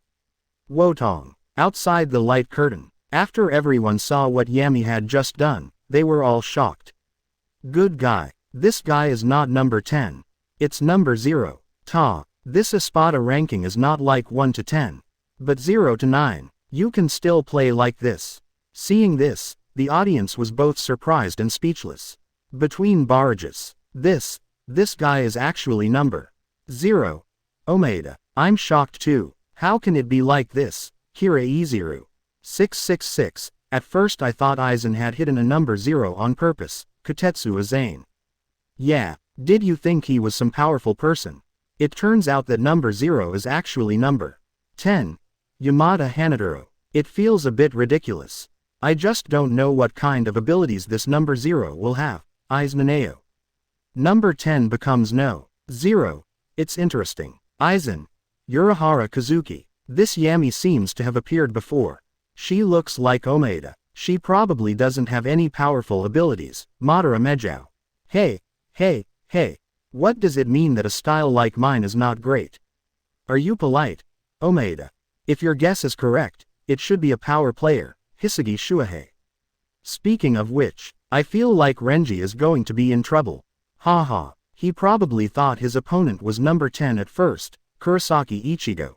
Wotong. Outside the light curtain, after everyone saw what Yami had just done, they were all shocked. Good guy. This guy is not number 10. It's number 0. This Espada ranking is not like 1 to 10, but 0 to 9. You can still play like this. Seeing this, the audience was both surprised and speechless. Between barrages, this guy is actually number 0. Omaeda. I'm shocked too. How can it be like this? Kira Iziru. 666. At first I thought Aizen had hidden a number 0 on purpose. Kutetsu Aizen. Yeah, did you think he was some powerful person? It turns out that number 0 is actually number 10. Yamada Hanaduro. It feels a bit ridiculous. I just don't know what kind of abilities this number 0 will have. Aizen. Number 10 becomes no 0. It's interesting. Aizen. Urahara Kazuki. This Yami seems to have appeared before. She looks like Omaeda. She probably doesn't have any powerful abilities. Madara Mejao. Hey. What does it mean that a style like mine is not great? Are you polite, Omaeda? If your guess is correct, it should be a power player, Hisagi Shuhei. Speaking of which, I feel like Renji is going to be in trouble. Haha, he probably thought his opponent was number 10 at first, Kurosaki Ichigo.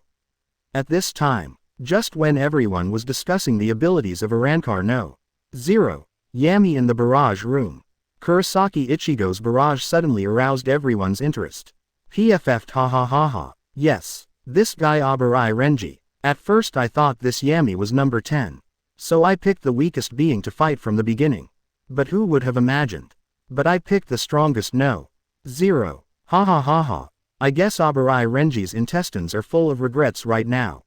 At this time, just when everyone was discussing the abilities of Arankar no 0, Yami in the barrage room. Kurosaki Ichigo's barrage suddenly aroused everyone's interest. PFF'd ha. Yes, this guy Abarai Renji. At first I thought this Yami was number 10. So I picked the weakest being to fight from the beginning. But who would have imagined? But I picked the strongest no 0. Ha. I guess Abarai Renji's intestines are full of regrets right now.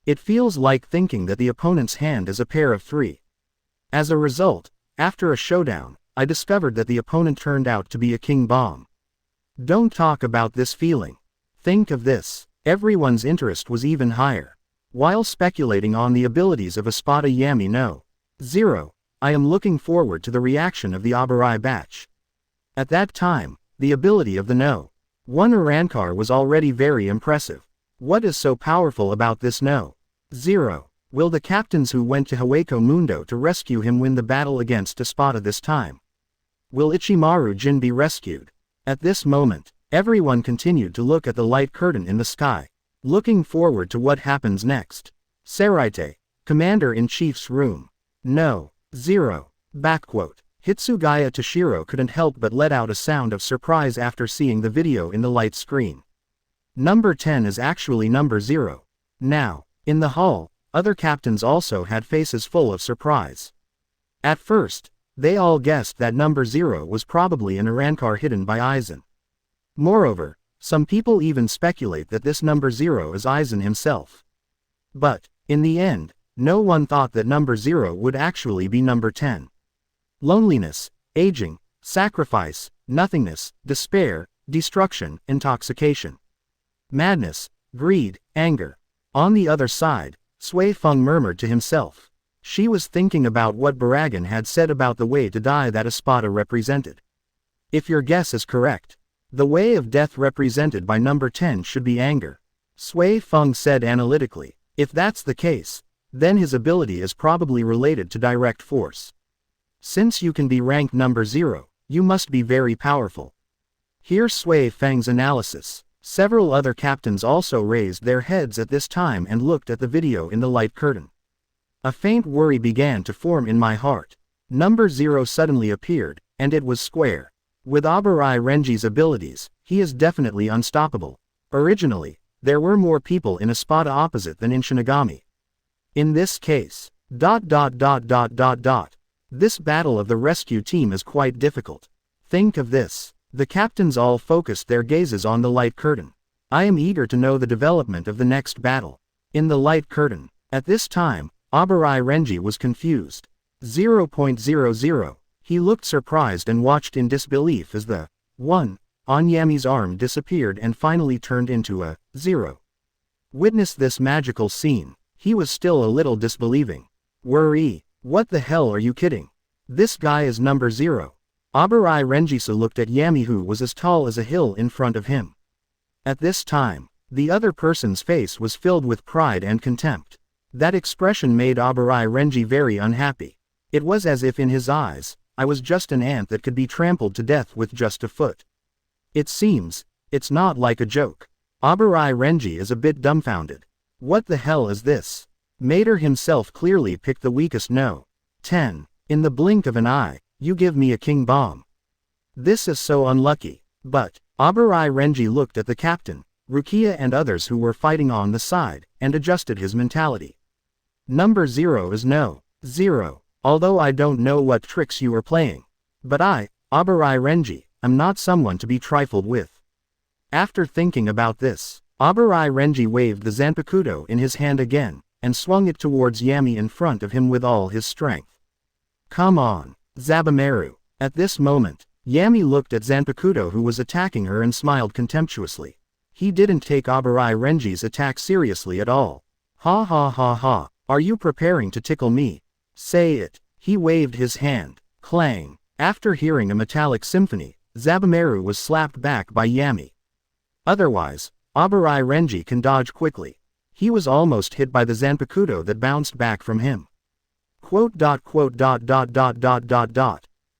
It feels like thinking that the opponent's hand is a pair of 3. As a result, after a showdown, I discovered that the opponent turned out to be a king bomb. Don't talk about this feeling. Think of this. Everyone's interest was even higher. While speculating on the abilities of Espada Yami no 0, I am looking forward to the reaction of the Abarai batch. At that time, The ability of the No. 1 Arankar was already very impressive. What is so powerful about this No. 0? Will the captains who went to Hueco Mundo to rescue him win the battle against Espada this time? Will Ichimaru Jin be rescued? At this moment, everyone continued to look at the light curtain in the sky, looking forward to what happens next. Seraite, Commander-in-Chief's room. No. 0. Backquote. Hitsugaya Toshiro couldn't help but let out a sound of surprise after seeing the video in the light screen. Number 10 is actually number 0. Now, in the hall, other captains also had faces full of surprise. At first, they all guessed that number 0 was probably an Arankar hidden by Aizen. Moreover, some people even speculate that this number 0 is Aizen himself. But, in the end, no one thought that number 0 would actually be number 10. Loneliness, aging, sacrifice, nothingness, despair, destruction, intoxication, madness, greed, anger. On the other side, Sui Feng murmured to himself. She was thinking about what Baragan had said about the way to die that Espada represented. If your guess is correct, the way of death represented by number 10 should be anger. Sui Feng said analytically. If that's the case, then his ability is probably related to direct force. Since you can be ranked number 0, you must be very powerful. Here's Sui Feng's analysis. Several other captains also raised their heads at this time and looked at the video in the light curtain. A faint worry began to form in my heart. Number 0 suddenly appeared, and it was square. With Abarai Renji's abilities, he is definitely unstoppable. Originally, there were more people in Espada opposite than in Shinigami. In this case, ... This battle of the rescue team is quite difficult. Think of this. The captains all focused their gazes on the light curtain. I am eager to know the development of the next battle. In the light curtain, at this time, Abarai Renji was confused. 0.00. He looked surprised and watched in disbelief as the 1 on Yami's arm disappeared and finally turned into a 0. Witness this magical scene. He was still a little disbelieving. Worry. What the hell are you kidding? This guy is number 0. Abarai Renjisu looked at Yami, who was as tall as a hill in front of him. At this time, the other person's face was filled with pride and contempt. That expression made Abarai Renji very unhappy. It was as if in his eyes, I was just an ant that could be trampled to death with just a foot. It seems, it's not like a joke. Abarai Renji is a bit dumbfounded. What the hell is this? Mater himself clearly picked the weakest No. 10. In the blink of an eye, you give me a king bomb. This is so unlucky. But, Abarai Renji looked at the captain, Rukia and others who were fighting on the side, and adjusted his mentality. Number 0 is No. 0. Although I don't know what tricks you are playing. But I, Abarai Renji, am not someone to be trifled with. After thinking about this, Abarai Renji waved the Zanpakuto in his hand again, and swung it towards Yami in front of him with all his strength. Come on, Zabumaru. At this moment, Yami looked at Zanpakuto, who was attacking her, and smiled contemptuously. He didn't take Abarai Renji's attack seriously at all. Ha ha ha ha, are you preparing to tickle me? Say it. He waved his hand. Clang. After hearing a metallic symphony, Zabumaru was slapped back by Yami. Otherwise, Abarai Renji can dodge quickly. He was almost hit by the Zanpakuto that bounced back from him.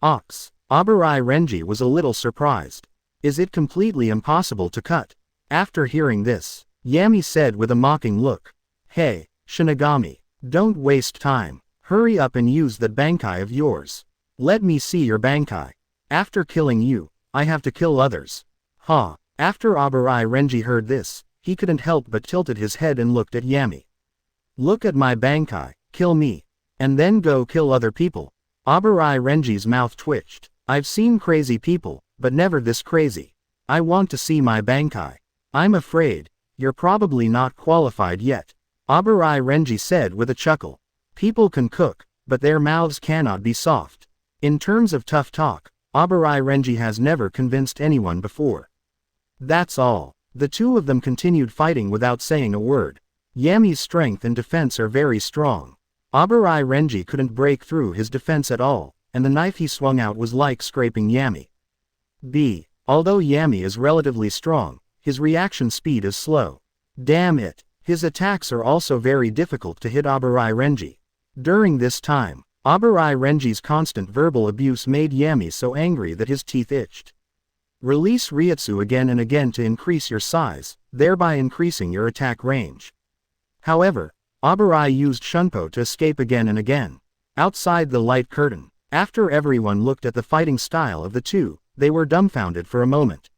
Ox. Abarai Renji was a little surprised. Is it completely impossible to cut? After hearing this, Yami said with a mocking look. Hey, Shinigami, don't waste time. Hurry up and use that Bankai of yours. Let me see your Bankai. After killing you, I have to kill others. Ha. After Abarai Renji heard this, he couldn't help but tilted his head and looked at Yami. Look at my Bankai, kill me. And then go kill other people. Abarai Renji's mouth twitched. I've seen crazy people, but never this crazy. I want to see my Bankai. I'm afraid, you're probably not qualified yet. Abarai Renji said with a chuckle. People can cook, but their mouths cannot be soft. In terms of tough talk, Abarai Renji has never convinced anyone before. That's all. The two of them continued fighting without saying a word. Yami's strength and defense are very strong. Abarai Renji couldn't break through his defense at all, and the knife he swung out was like scraping Yami. Although Yami is relatively strong, his reaction speed is slow. Damn it. His attacks are also very difficult to hit Abarai Renji. During this time, Abarai Renji's constant verbal abuse made Yami so angry that his teeth itched. Release Ryutsu again and again to increase your size, thereby increasing your attack range. However, Abarai used Shunpo to escape again and again. Outside the light curtain, after everyone looked at the fighting style of the two, they were dumbfounded for a moment.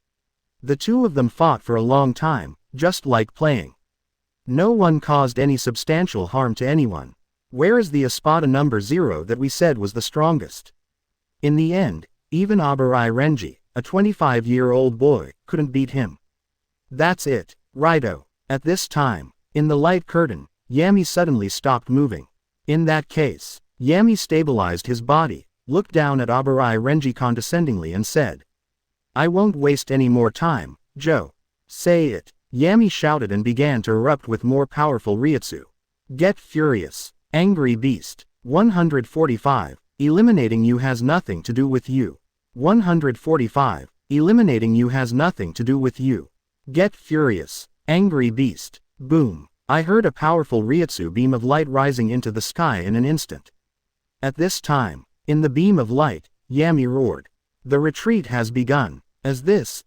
The two of them fought for a long time, just like playing. No one caused any substantial harm to anyone. Where is the Espada number 0 that we said was the strongest? In the end, even Abarai Renji, a 25-year-old boy, couldn't beat him. That's it, righto. At this time, in the light curtain, Yami suddenly stopped moving. In that case, Yami stabilized his body, looked down at Abarai Renji condescendingly and said, "I won't waste any more time, Joe. Say it." Yami shouted and began to erupt with more powerful Ryutsu. Get furious, angry beast. 145. Eliminating you has nothing to do with you. 145. Eliminating you has nothing to do with you. Get furious, angry beast. Boom. I heard a powerful Ryutsu beam of light rising into the sky in an instant. At this time, in the beam of light, Yami roared. The retreat has begun. Is this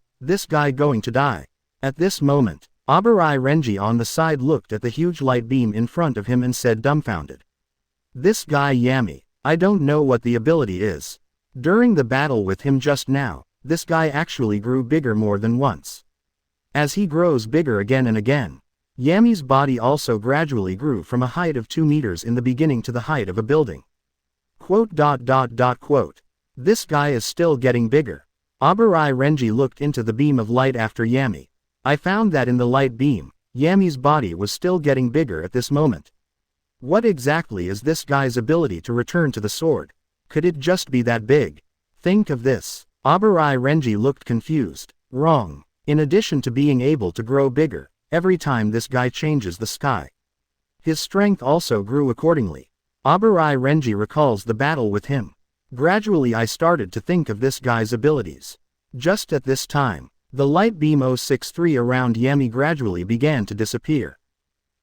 guy going to die? At this moment, Abarai Renji on the side looked at the huge light beam in front of him and said dumbfounded. This guy Yami, I don't know what the ability is. During the battle with him just now, this guy actually grew bigger more than once. As he grows bigger again and again, Yami's body also gradually grew from a height of 2 meters in the beginning to the height of a building. Quote. This guy is still getting bigger. Abarai Renji looked into the beam of light after Yami. I found that in the light beam, Yami's body was still getting bigger at this moment. What exactly is this guy's ability to return to the sword? Could it just be that big? Think of this. Abarai Renji looked confused. Wrong. In addition to being able to grow bigger, every time this guy changes the sky, his strength also grew accordingly. Abarai Renji recalls the battle with him. Gradually I started to think of this guy's abilities. Just at this time, the light beam 063 around Yami gradually began to disappear.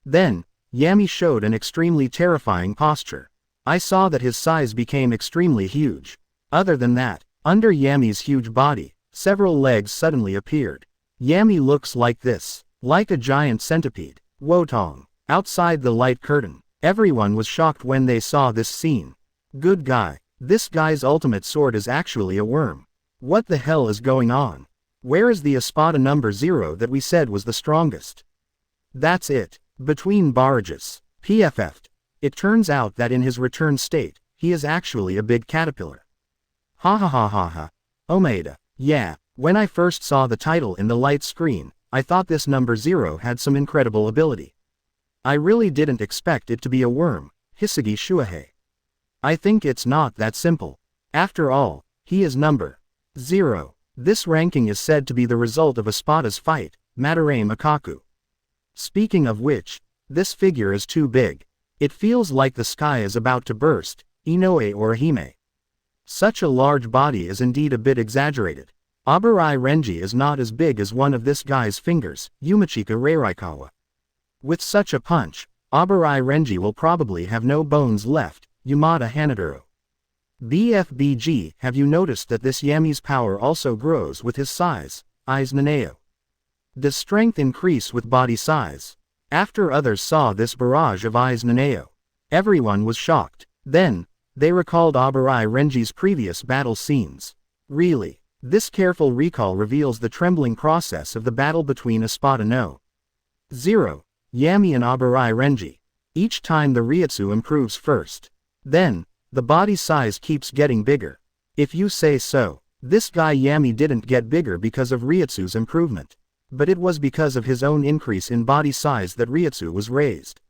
Then, Yami showed an extremely terrifying posture. I saw that his size became extremely huge. Other than that, under Yami's huge body, several legs suddenly appeared. Yami looks like this, like a giant centipede. Wotong. Outside the light curtain, everyone was shocked when they saw this scene. Good guy. This guy's ultimate sword is actually a worm. What the hell is going on? Where is the Espada number 0 that we said was the strongest? That's it. Between barrages. PFF'd. It turns out that in his return state, he is actually a big caterpillar. Ha ha ha ha ha. Omaeda. Yeah, when I first saw the title in the light screen, I thought this number 0 had some incredible ability. I really didn't expect it to be a worm, Hisagi Shuhei. I think it's not that simple. After all, he is number 0. This ranking is said to be the result of Espada's fight, Madarame Akaku. Speaking of which, this figure is too big. It feels like the sky is about to burst, Inoue or Hime. Such a large body is indeed a bit exaggerated. Abarai Renji is not as big as one of this guy's fingers, Yumachika Reiraikawa. With such a punch, Abarai Renji will probably have no bones left, Yamada Hanaduro. BFBG, have you noticed that this Yami's power also grows with his size, Aizen Naneo? Does strength increase with body size? After others saw this barrage of Aizen Naneo, everyone was shocked. Then, they recalled Abarai Renji's previous battle scenes. Really, this careful recall reveals the trembling process of the battle between Espada no 0, Yami and Abarai Renji. Each time the Ryutsu improves first. Then, the body size keeps getting bigger. If you say so. This guy Yami didn't get bigger because of Ryutsu's improvement. But it was because of his own increase in body size that Ryutsu was raised.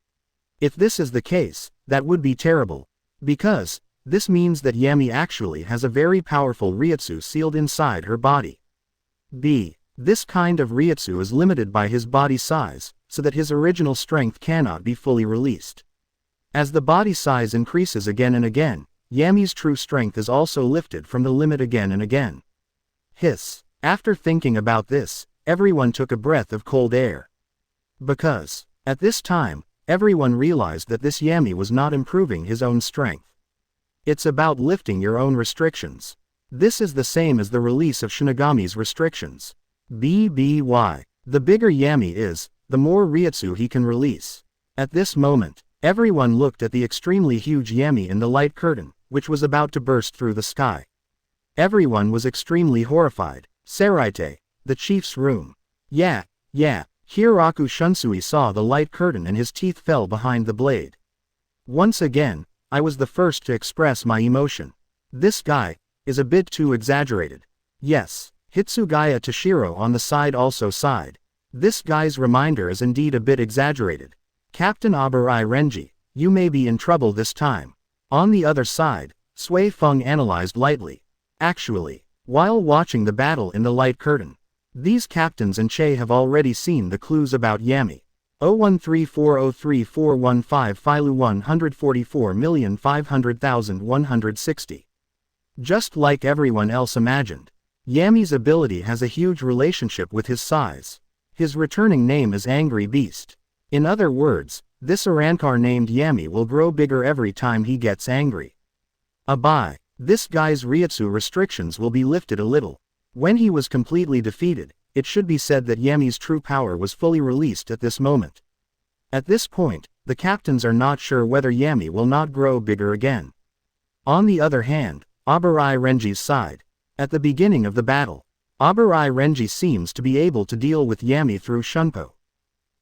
If this is the case, that would be terrible. Because, this means that Yami actually has a very powerful Ryutsu sealed inside her body. B. This kind of Ryutsu is limited by his body size, so that his original strength cannot be fully released. As the body size increases again and again, Yami's true strength is also lifted from the limit again and again. Hiss. After thinking about this, everyone took a breath of cold air. Because, at this time, everyone realized that this Yami was not improving his own strength. It's about lifting your own restrictions. This is the same as the release of Shinigami's restrictions. BBY. The bigger Yami is, the more Ryutsu he can release. At this moment, everyone looked at the extremely huge Yami in the light curtain, which was about to burst through the sky. Everyone was extremely horrified. Seraite, the chief's room. Yeah. Hiraku Shunsui saw the light curtain and his teeth fell behind the blade. Once again, I was the first to express my emotion. This guy is a bit too exaggerated. Yes, Hitsugaya Toshiro on the side also sighed. This guy's reminder is indeed a bit exaggerated. Captain Abarai Renji, you may be in trouble this time. On the other side, Sui Feng analyzed lightly. Actually, while watching the battle in the light curtain, these captains and Che have already seen the clues about Yami. 013403415 Filu 144,500,160. Just like everyone else imagined, Yami's ability has a huge relationship with his size. His returning name is Angry Beast. In other words, this Arankar named Yami will grow bigger every time he gets angry. Abai, this guy's Ryutsu restrictions will be lifted a little. When he was completely defeated, it should be said that Yami's true power was fully released at this moment. At this point, the captains are not sure whether Yami will not grow bigger again. On the other hand, Abarai Renji's side. At the beginning of the battle, Abarai Renji seems to be able to deal with Yami through Shunpo.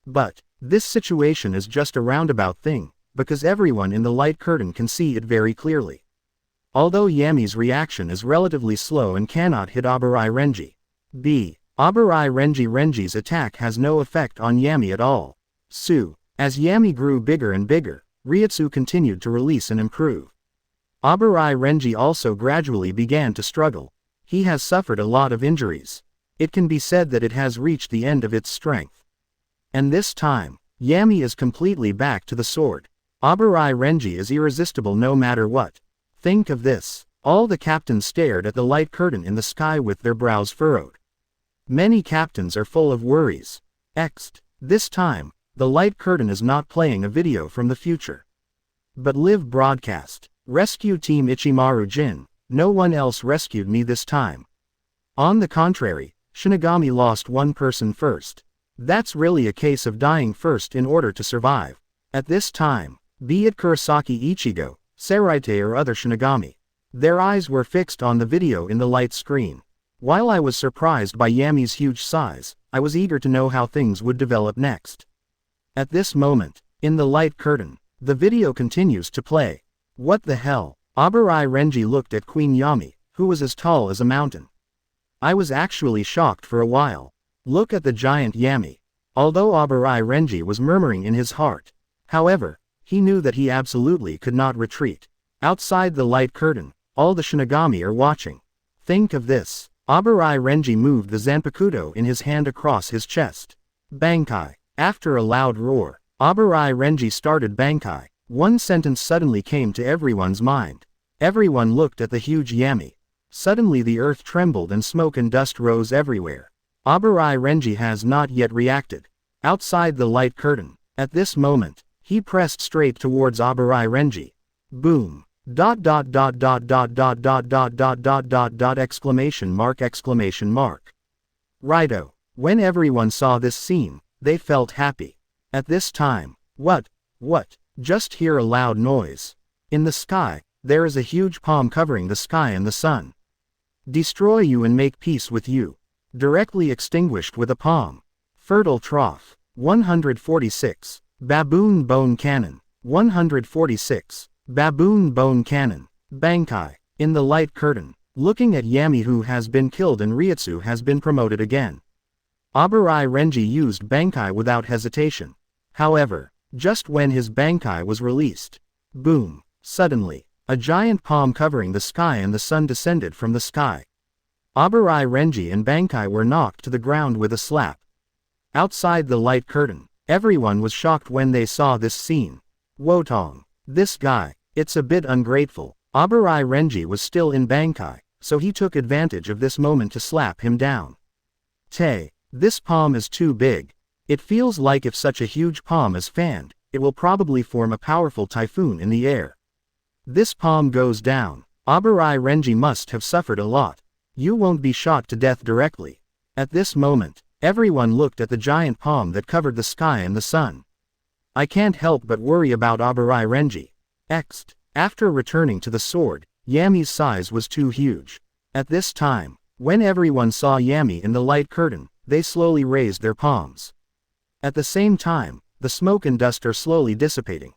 But, this situation is just a roundabout thing, because everyone in the light curtain can see it very clearly. Although Yami's reaction is relatively slow and cannot hit Abarai Renji. Abarai Renji's attack has no effect on Yami at all. As Yami grew bigger and bigger, Ryutsu continued to release and improve. Abarai Renji also gradually began to struggle. He has suffered a lot of injuries. It can be said that it has reached the end of its strength. And this time, Yami is completely back to the sword. Abarai Renji is irresistible no matter what. Think of this. All the captains stared at the light curtain in the sky with their brows furrowed. Many captains are full of worries. This time, the light curtain is not playing a video from the future, but live broadcast. Rescue Team Ichimaru Jin, no one else rescued me this time. On the contrary, Shinigami lost one person first. That's really a case of dying first in order to survive. At this time, be it Kurosaki Ichigo, Seraite or other Shinigami, their eyes were fixed on the video in the light screen. While I was surprised by Yami's huge size, I was eager to know how things would develop next. At this moment, in the light curtain, the video continues to play. What the hell? Abarai Renji looked at Queen Yami, who was as tall as a mountain. I was actually shocked for a while. Look at the giant Yami. Although Abarai Renji was murmuring in his heart, however, he knew that he absolutely could not retreat. Outside the light curtain, all the Shinigami are watching. Think of this. Abarai Renji moved the Zanpakuto in his hand across his chest. Bankai. After a loud roar, Abarai Renji started Bankai. One sentence suddenly came to everyone's mind. Everyone looked at the huge Yami. Suddenly the earth trembled and smoke and dust rose everywhere. Abarai Renji has not yet reacted. Outside the light curtain, at this moment, he pressed straight towards Abarai Renji. Boom. .. Exclamation mark. Righto. When everyone saw this scene, they felt happy. At this time, what? Just hear a loud noise. In the sky, there is a huge palm covering the sky and the sun. Destroy you and make peace with you. Directly extinguished with a palm. Fertile trough. 146. Baboon bone cannon. 146. Baboon bone cannon. Bankai. In the light curtain, looking at Yami who has been killed and Ryutsu has been promoted again. Abarai Renji used Bankai without hesitation. However, just when his Bankai was released, boom, suddenly, a giant palm covering the sky and the sun descended from the sky. Abarai Renji and Bankai were knocked to the ground with a slap. Outside the light curtain, everyone was shocked when they saw this scene. Wotong. This guy, it's a bit ungrateful. Abarai Renji was still in Bankai, so he took advantage of this moment to slap him down. This palm is too big. It feels like if such a huge palm is fanned, it will probably form a powerful typhoon in the air. This palm goes down. Abarai Renji must have suffered a lot. You won't be shot to death directly. At this moment, everyone looked at the giant palm that covered the sky and the sun. I can't help but worry about Abarai Renji. After returning to the sword, Yami's size was too huge. At this time, when everyone saw Yami in the light curtain, they slowly raised their palms. At the same time, the smoke and dust are slowly dissipating.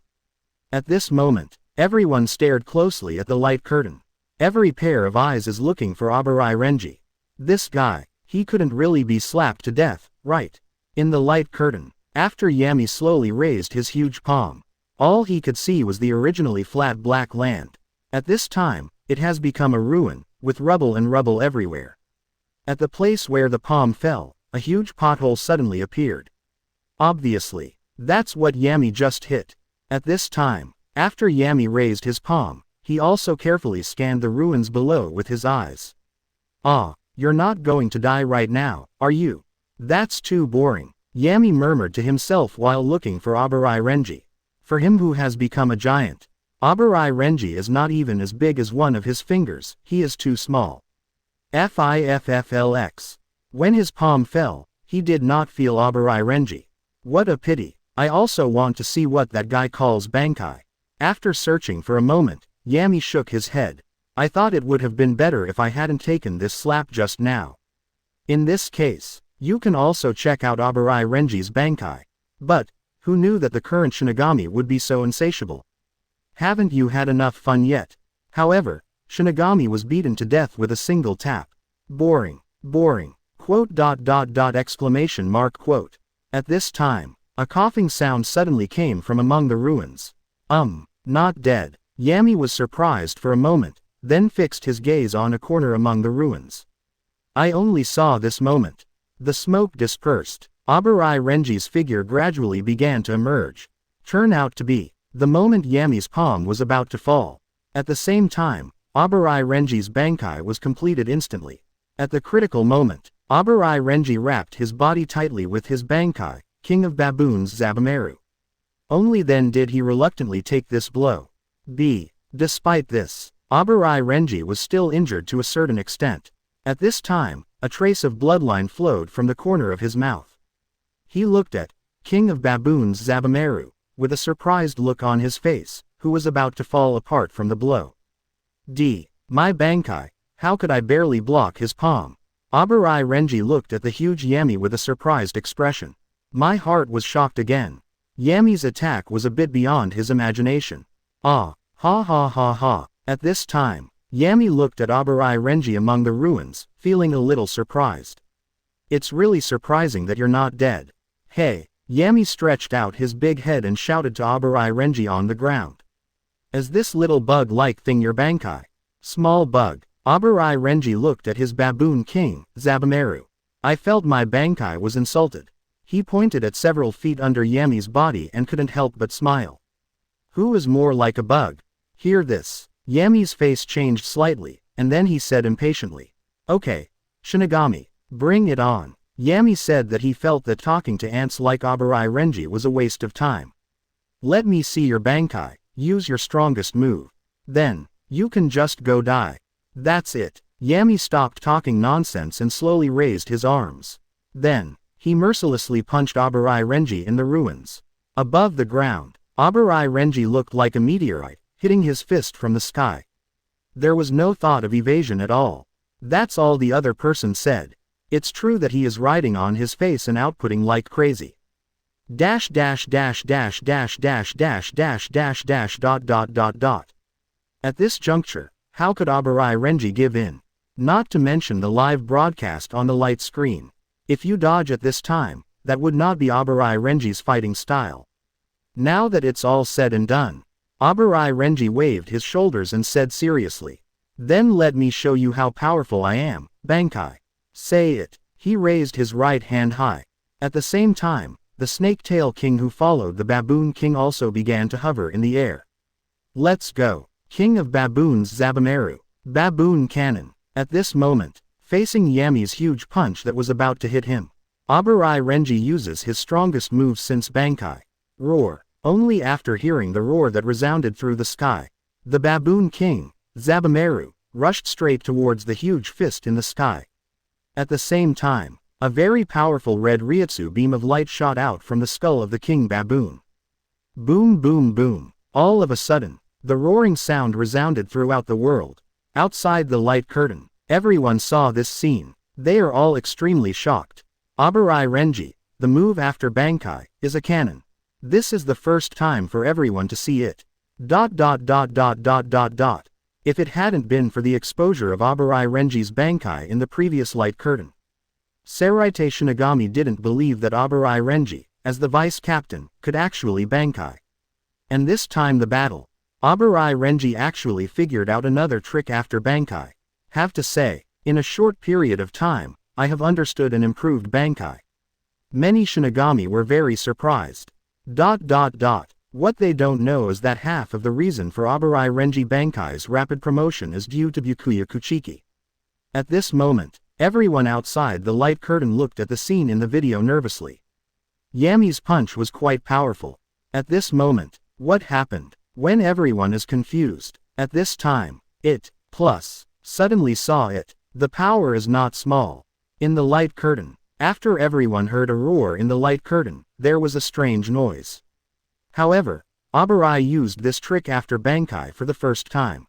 At this moment, everyone stared closely at the light curtain. Every pair of eyes is looking for Abarai Renji. This guy, he couldn't really be slapped to death, right? In the light curtain, after Yami slowly raised his huge palm, all he could see was the originally flat black land. At this time, it has become a ruin, with rubble and rubble everywhere. At the place where the palm fell, a huge pothole suddenly appeared. Obviously, that's what Yami just hit. At this time, after Yami raised his palm, he also carefully scanned the ruins below with his eyes. You're not going to die right now, are you? That's too boring, Yami murmured to himself while looking for Abarai Renji. For him who has become a giant, Abarai Renji is not even as big as one of his fingers, he is too small. FIFFLX. When his palm fell, he did not feel Abarai Renji. What a pity. I also want to see what that guy calls Bankai. After searching for a moment, Yami shook his head. I thought it would have been better if I hadn't taken this slap just now. In this case, you can also check out Abarai Renji's Bankai. But, who knew that the current Shinigami would be so insatiable? Haven't you had enough fun yet? However, Shinigami was beaten to death with a single tap. Boring. Quote. Exclamation mark quote. At this time, a coughing sound suddenly came from among the ruins. Not dead. Yami was surprised for a moment, then fixed his gaze on a corner among the ruins. I only saw this moment. The smoke dispersed. Abarai Renji's figure gradually began to emerge. Turn out to be the moment Yami's palm was about to fall. At the same time, Abarai Renji's Bankai was completed instantly. At the critical moment, Abarai Renji wrapped his body tightly with his Bankai, King of Baboons Zabumeru. Only then did he reluctantly take this blow. Despite this, Abarai Renji was still injured to a certain extent. At this time, a trace of bloodline flowed from the corner of his mouth. He looked at King of Baboons Zabumeru, with a surprised look on his face, who was about to fall apart from the blow. My Bankai, how could I barely block his palm? Abarai Renji looked at the huge Yami with a surprised expression. My heart was shocked again. Yami's attack was a bit beyond his imagination. Ha. At this time, Yami looked at Abarai Renji among the ruins, feeling a little surprised. It's really surprising that you're not dead. Hey, Yami stretched out his big head and shouted to Abarai Renji on the ground. Is this little bug-like thing your Bankai? Small bug. Abarai Renji looked at his baboon king, Zabumeru. I felt my Bankai was insulted. He pointed at several feet under Yami's body and couldn't help but smile. Who is more like a bug? Hear this. Yami's face changed slightly, and then he said impatiently. Okay, Shinigami, bring it on. Yami said that he felt that talking to ants like Abarai Renji was a waste of time. Let me see your Bankai, use your strongest move. Then, you can just go die. That's it. Yami stopped talking nonsense and slowly raised his arms. Then, he mercilessly punched Abarai Renji in the ruins. Above the ground, Abarai Renji looked like a meteorite, hitting his fist from the sky. There was no thought of evasion at all. That's all the other person said. It's true that he is riding on his face and outputting like crazy. At this juncture, how could Abarai Renji give in? Not to mention the live broadcast on the light screen. If you dodge at this time, that would not be Abarai Renji's fighting style. Now that it's all said and done, Abarai Renji waved his shoulders and said seriously. Then let me show you how powerful I am, Bankai. Say it. He raised his right hand high. At the same time, the snake-tail king who followed the baboon king also began to hover in the air. Let's go. King of Baboons Zabumeru. Baboon Cannon. At this moment, facing Yami's huge punch that was about to hit him, Abarai Renji uses his strongest move since Bankai. Roar. Only after hearing the roar that resounded through the sky, the Baboon King, Zabumeru, rushed straight towards the huge fist in the sky. At the same time, a very powerful red Ryutsu beam of light shot out from the skull of the King Baboon. Boom boom boom. All of a sudden, the roaring sound resounded throughout the world. Outside the light curtain, everyone saw this scene. They are all extremely shocked. Abarai Renji, the move after Bankai, is a cannon. This is the first time for everyone to see it. If it hadn't been for the exposure of Abarai Renji's Bankai in the previous light curtain, Seraite Shinigami didn't believe that Abarai Renji, as the vice captain, could actually Bankai. And this time the battle, Abarai Renji actually figured out another trick after Bankai. Have to say, in a short period of time, I have understood and improved Bankai. Many Shinigami were very surprised. What they don't know is that half of the reason for Abarai Renji Bankai's rapid promotion is due to Byakuya Kuchiki. At this moment, everyone outside the light curtain looked at the scene in the video nervously. Yami's punch was quite powerful. At this moment, what happened? When everyone is confused, at this time, suddenly saw it. The power is not small. In the light curtain, after everyone heard a roar in the light curtain, there was a strange noise. However, Abarai used this trick after Bankai for the first time.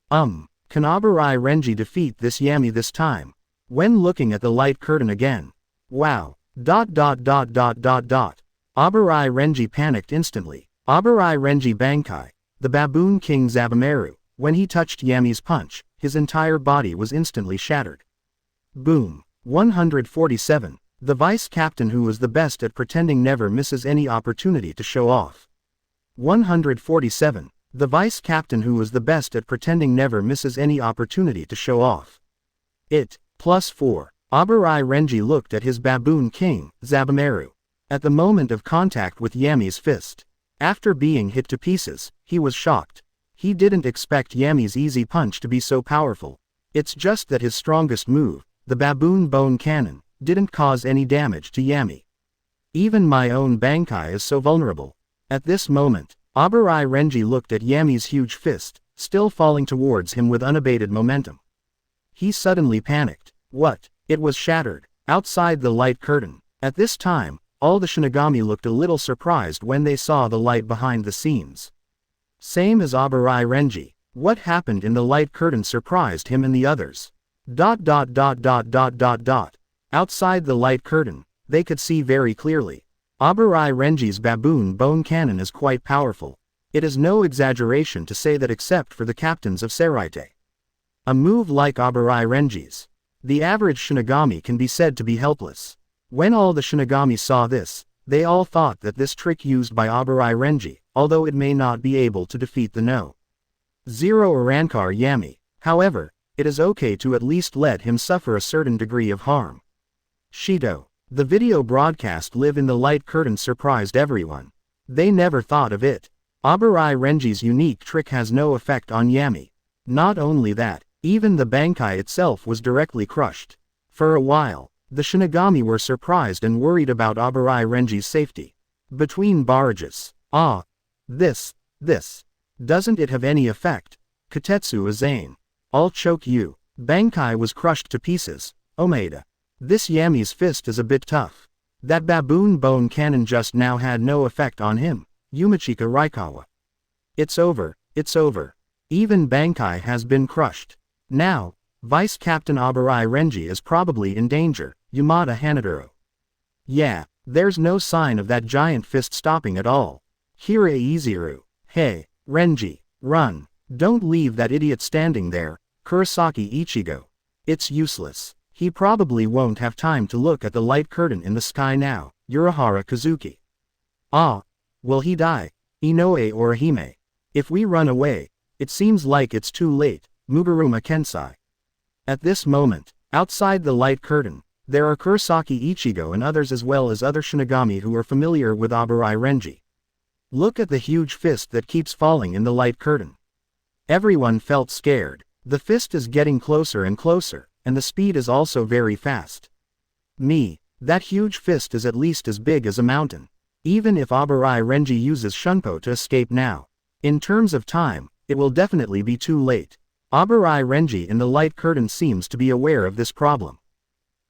Can Abarai Renji defeat this Yami this time? When looking at the light curtain again. Wow. Abarai Renji panicked instantly. Abarai Renji Bankai, the Baboon King Zabumeru, when he touched Yami's punch, his entire body was instantly shattered. Boom. 147. The vice captain who was the best at pretending never misses any opportunity to show off. 147. The vice captain who was the best at pretending never misses any opportunity to show off. +4. Abarai Renji looked at his Baboon King, Zabumeru. At the moment of contact with Yami's fist, after being hit to pieces, he was shocked. He didn't expect Yami's easy punch to be so powerful. It's just that his strongest move, the Baboon Bone Cannon, didn't cause any damage to Yami. Even my own Bankai is so vulnerable. At this moment, Abarai Renji looked at Yami's huge fist, still falling towards him with unabated momentum. He suddenly panicked. What? It was shattered. Outside the light curtain. At this time, all the Shinigami looked a little surprised when they saw the light behind the scenes. Same as Abarai Renji. What happened in the light curtain surprised him and the others. Outside the light curtain, they could see very clearly. Abarai Renji's Baboon Bone Cannon is quite powerful. It is no exaggeration to say that except for the captains of Seraite, a move like Abarai Renji's, the average Shinigami can be said to be helpless. When all the Shinigami saw this, they all thought that this trick used by Abarai Renji, although it may not be able to defeat the No-0 Arankar Yami, however, it is okay to at least let him suffer a certain degree of harm. Shito. The video broadcast live in the light curtain surprised everyone. They never thought of it. Abarai Renji's unique trick has no effect on Yami. Not only that, even the Bankai itself was directly crushed. For a while, the Shinigami were surprised and worried about Abarai Renji's safety. Between barrages. This. Doesn't it have any effect? Katetsu Aizen. I'll choke you. Bankai was crushed to pieces. Omaeda. This Yami's fist is a bit tough. That Baboon Bone Cannon just now had no effect on him. Yumachika Raikawa. It's over. Even Bankai has been crushed. Now, Vice Captain Abarai Renji is probably in danger. Yamada Hanaduro. Yeah, there's no sign of that giant fist stopping at all. Hira Izuru. Hey, Renji, run. Don't leave that idiot standing there. Kurosaki Ichigo. It's useless. He probably won't have time to look at the light curtain in the sky now. Urahara Kazuki. Will he die? Inoue Orihime. If we run away, it seems like it's too late. Muguruma Kensei. At this moment, outside the light curtain, there are Kurosaki Ichigo and others as well as other Shinigami who are familiar with Abarai Renji. Look at the huge fist that keeps falling in the light curtain. Everyone felt scared. The fist is getting closer and closer, and the speed is also very fast. That huge fist is at least as big as a mountain. Even if Abarai Renji uses Shunpo to escape now, in terms of time, it will definitely be too late. Abarai Renji in the light curtain seems to be aware of this problem.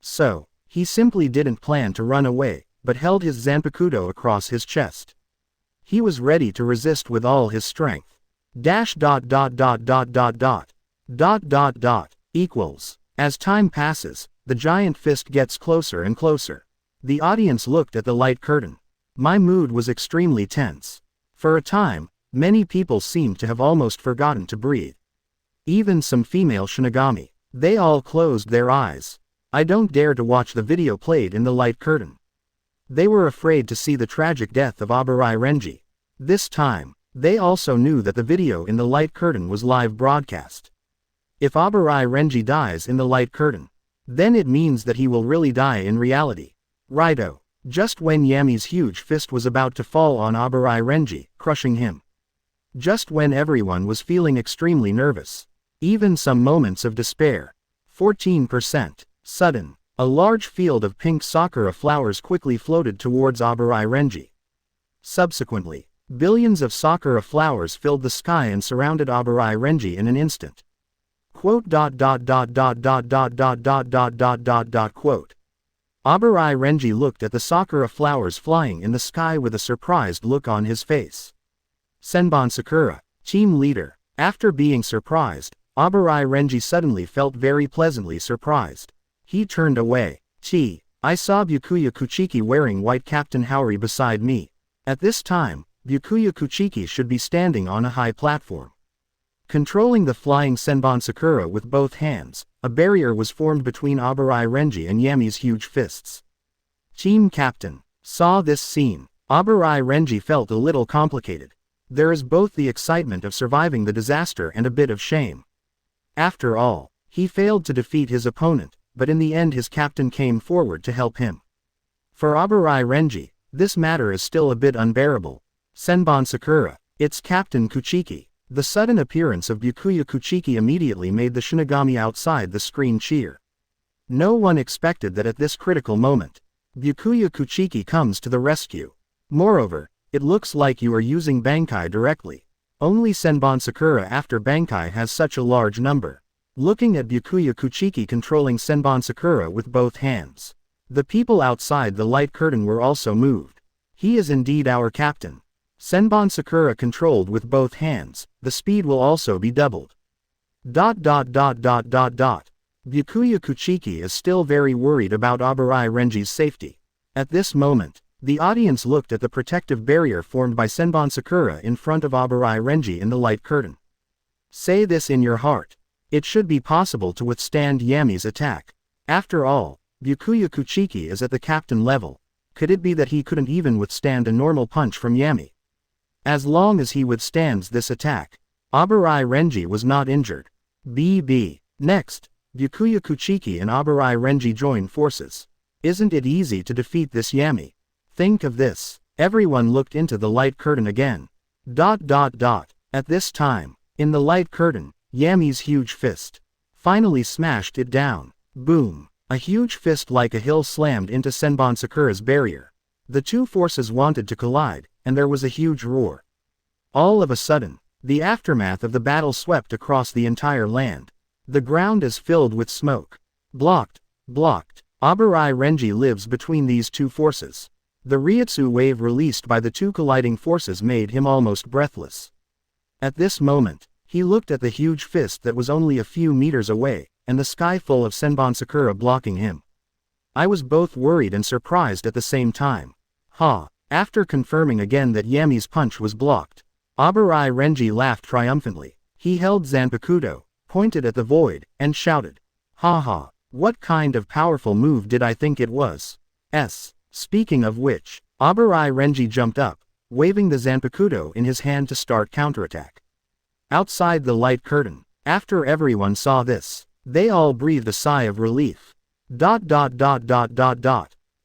So, he simply didn't plan to run away, but held his Zanpakuto across his chest. He was ready to resist with all his strength. Equals. As time passes, the giant fist gets closer and closer. The audience looked at the light curtain. My mood was extremely tense. For a time, many people seemed to have almost forgotten to breathe. Even some female Shinigami. They all closed their eyes. I don't dare to watch the video played in the light curtain. They were afraid to see the tragic death of Abarai Renji. This time, they also knew that the video in the light curtain was live broadcast. If Abarai Renji dies in the light curtain, then it means that he will really die in reality. Righto. Just when Yami's huge fist was about to fall on Abarai Renji, crushing him. Just when everyone was feeling extremely nervous. Even some moments of despair. 14%. Sudden. A large field of pink sakura flowers quickly floated towards Abarai Renji. Subsequently, billions of sakura flowers filled the sky and surrounded Abarai Renji in an instant. Quote. Abarai Renji looked at the sakura flowers flying in the sky with a surprised look on his face. Senbon Sakura, team leader. After being surprised, Abarai Renji suddenly felt very pleasantly surprised. He turned away. I saw Byakuya Kuchiki wearing white Captain Haori beside me. At this time, Byakuya Kuchiki should be standing on a high platform. Controlling the flying Senbon Sakura with both hands, a barrier was formed between Abarai Renji and Yami's huge fists. Team Captain saw this scene. Abarai Renji felt a little complicated. There is both the excitement of surviving the disaster and a bit of shame. After all, he failed to defeat his opponent, but in the end his captain came forward to help him. For Abarai Renji, this matter is still a bit unbearable. Senbon Sakura, it's Captain Kuchiki. The sudden appearance of Byakuya Kuchiki immediately made the Shinigami outside the screen cheer. No one expected that at this critical moment, Byakuya Kuchiki comes to the rescue. Moreover, it looks like you are using Bankai directly. Only Senbon Sakura after Bankai has such a large number. Looking at Byakuya Kuchiki controlling Senbon Sakura with both hands. The people outside the light curtain were also moved. He is indeed our captain. Senbon Sakura controlled with both hands, the speed will also be doubled. Byakuya Kuchiki is still very worried about Abarai Renji's safety. At this moment, the audience looked at the protective barrier formed by Senbon Sakura in front of Abarai Renji in the light curtain. Say this in your heart. It should be possible to withstand Yami's attack. After all, Byakuya Kuchiki is at the captain level. Could it be that he couldn't even withstand a normal punch from Yami? As long as he withstands this attack, Abarai Renji was not injured. Next, Byakuya Kuchiki and Abarai Renji join forces. Isn't it easy to defeat this Yami? Think of this. Everyone looked into the light curtain again. At this time, in the light curtain, Yami's huge fist finally smashed it down. Boom. A huge fist like a hill slammed into Senbon Sakura's barrier. The two forces wanted to collide, and there was a huge roar. All of a sudden, the aftermath of the battle swept across the entire land. The ground is filled with smoke. Blocked. Abarai Renji lives between these two forces. The Ryutsu wave released by the two colliding forces made him almost breathless. At this moment, he looked at the huge fist that was only a few meters away, and the sky full of Senbon Sakura blocking him. I was both worried and surprised at the same time. After confirming again that Yami's punch was blocked, Abarai Renji laughed triumphantly. He held Zanpakuto, pointed at the void, and shouted, what kind of powerful move did I think it was? Speaking of which, Abarai Renji jumped up, waving the Zanpakuto in his hand to start counterattack. Outside the light curtain, after everyone saw this, they all breathed a sigh of relief.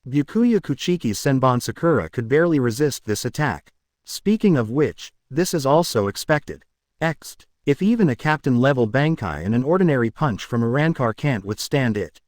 Byakuya Kuchiki's Senbon Sakura could barely resist this attack. Speaking of which, this is also expected. It If even a captain-level Bankai and an ordinary punch from a Rancor can't withstand it.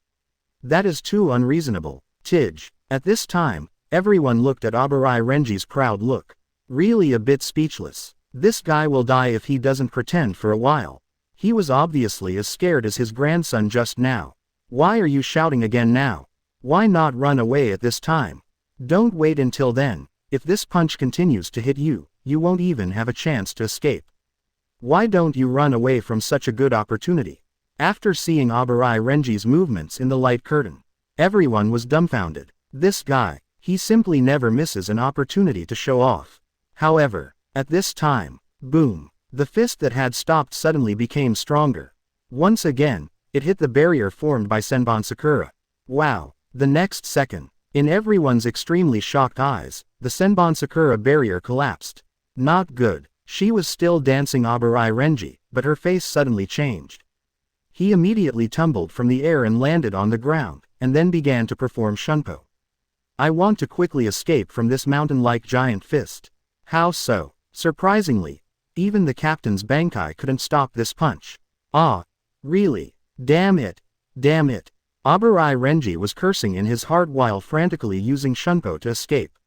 That is too unreasonable, Tij. At this time, everyone looked at Abarai Renji's proud look. Really a bit speechless. This guy will die if he doesn't pretend for a while. He was obviously as scared as his grandson just now. Why are you shouting again now? Why not run away at this time? Don't wait until then. If this punch continues to hit you, you won't even have a chance to escape. Why don't you run away from such a good opportunity? After seeing Abarai Renji's movements in the light curtain, everyone was dumbfounded. This guy, he simply never misses an opportunity to show off. However, at this time, boom, the fist that had stopped suddenly became stronger. Once again, it hit the barrier formed by Senbon Sakura. Wow, the next second, in everyone's extremely shocked eyes, the Senbon Sakura barrier collapsed. Not good. She was still dancing Abarai Renji, but her face suddenly changed. He immediately tumbled from the air and landed on the ground, and then began to perform Shunpo. I want to quickly escape from this mountain-like giant fist. How so? Surprisingly, even the captain's Bankai couldn't stop this punch. Ah, really? Damn it. Damn it. Abarai Renji was cursing in his heart while frantically using Shunpo to escape.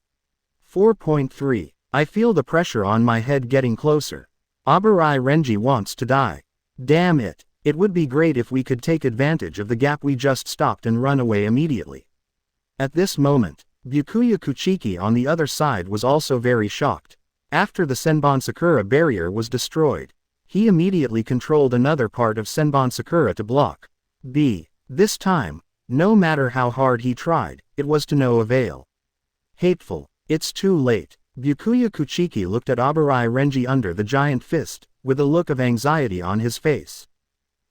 4.3. I feel the pressure on my head getting closer. Abarai Renji wants to die. Damn it. It would be great if we could take advantage of the gap we just stopped and run away immediately. At this moment, Byakuya Kuchiki on the other side was also very shocked. After the Senbon Sakura barrier was destroyed, he immediately controlled another part of Senbon Sakura to block. This time, no matter how hard he tried, it was to no avail. Hateful. It's too late. Byakuya Kuchiki looked at Abarai Renji under the giant fist, with a look of anxiety on his face.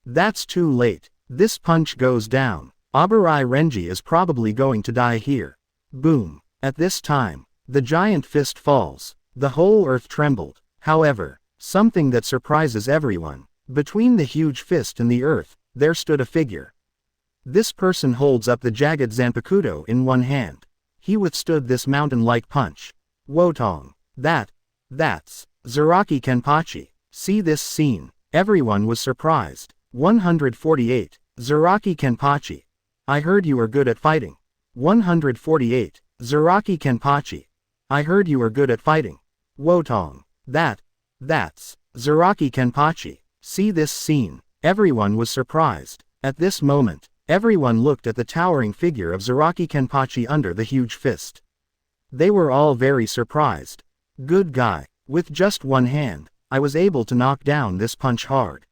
That's too late. This punch goes down. Abarai Renji is probably going to die here. Boom. At this time, the giant fist falls. The whole earth trembled. However, something that surprises everyone, between the huge fist and the earth, there stood a figure. This person holds up the jagged Zanpakuto in one hand. He withstood this mountain-like punch. Wotong. That's Zaraki Kenpachi. See this scene. Everyone was surprised. 148. Zaraki Kenpachi. I heard you are good at fighting. 148. Zaraki Kenpachi. I heard you are good at fighting. Wotong. That's Zaraki Kenpachi. See this scene. Everyone was surprised. At this moment, everyone looked at the towering figure of Zaraki Kenpachi under the huge fist. They were all very surprised. Good guy. With just one hand, I was able to knock down this punch hard.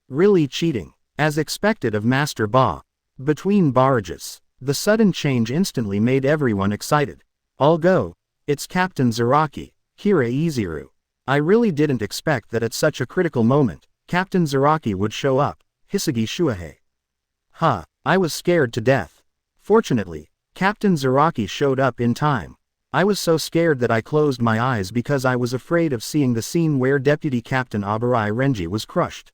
Really cheating. As expected of Master Ba. Between barrages, the sudden change instantly made everyone excited. I'll go. It's Captain Zaraki, Hira Izuru. I really didn't expect that at such a critical moment, Captain Zaraki would show up, Hisagi Shuahei. I was scared to death. Fortunately, Captain Zaraki showed up in time. I was so scared that I closed my eyes because I was afraid of seeing the scene where Deputy Captain Abarai Renji was crushed.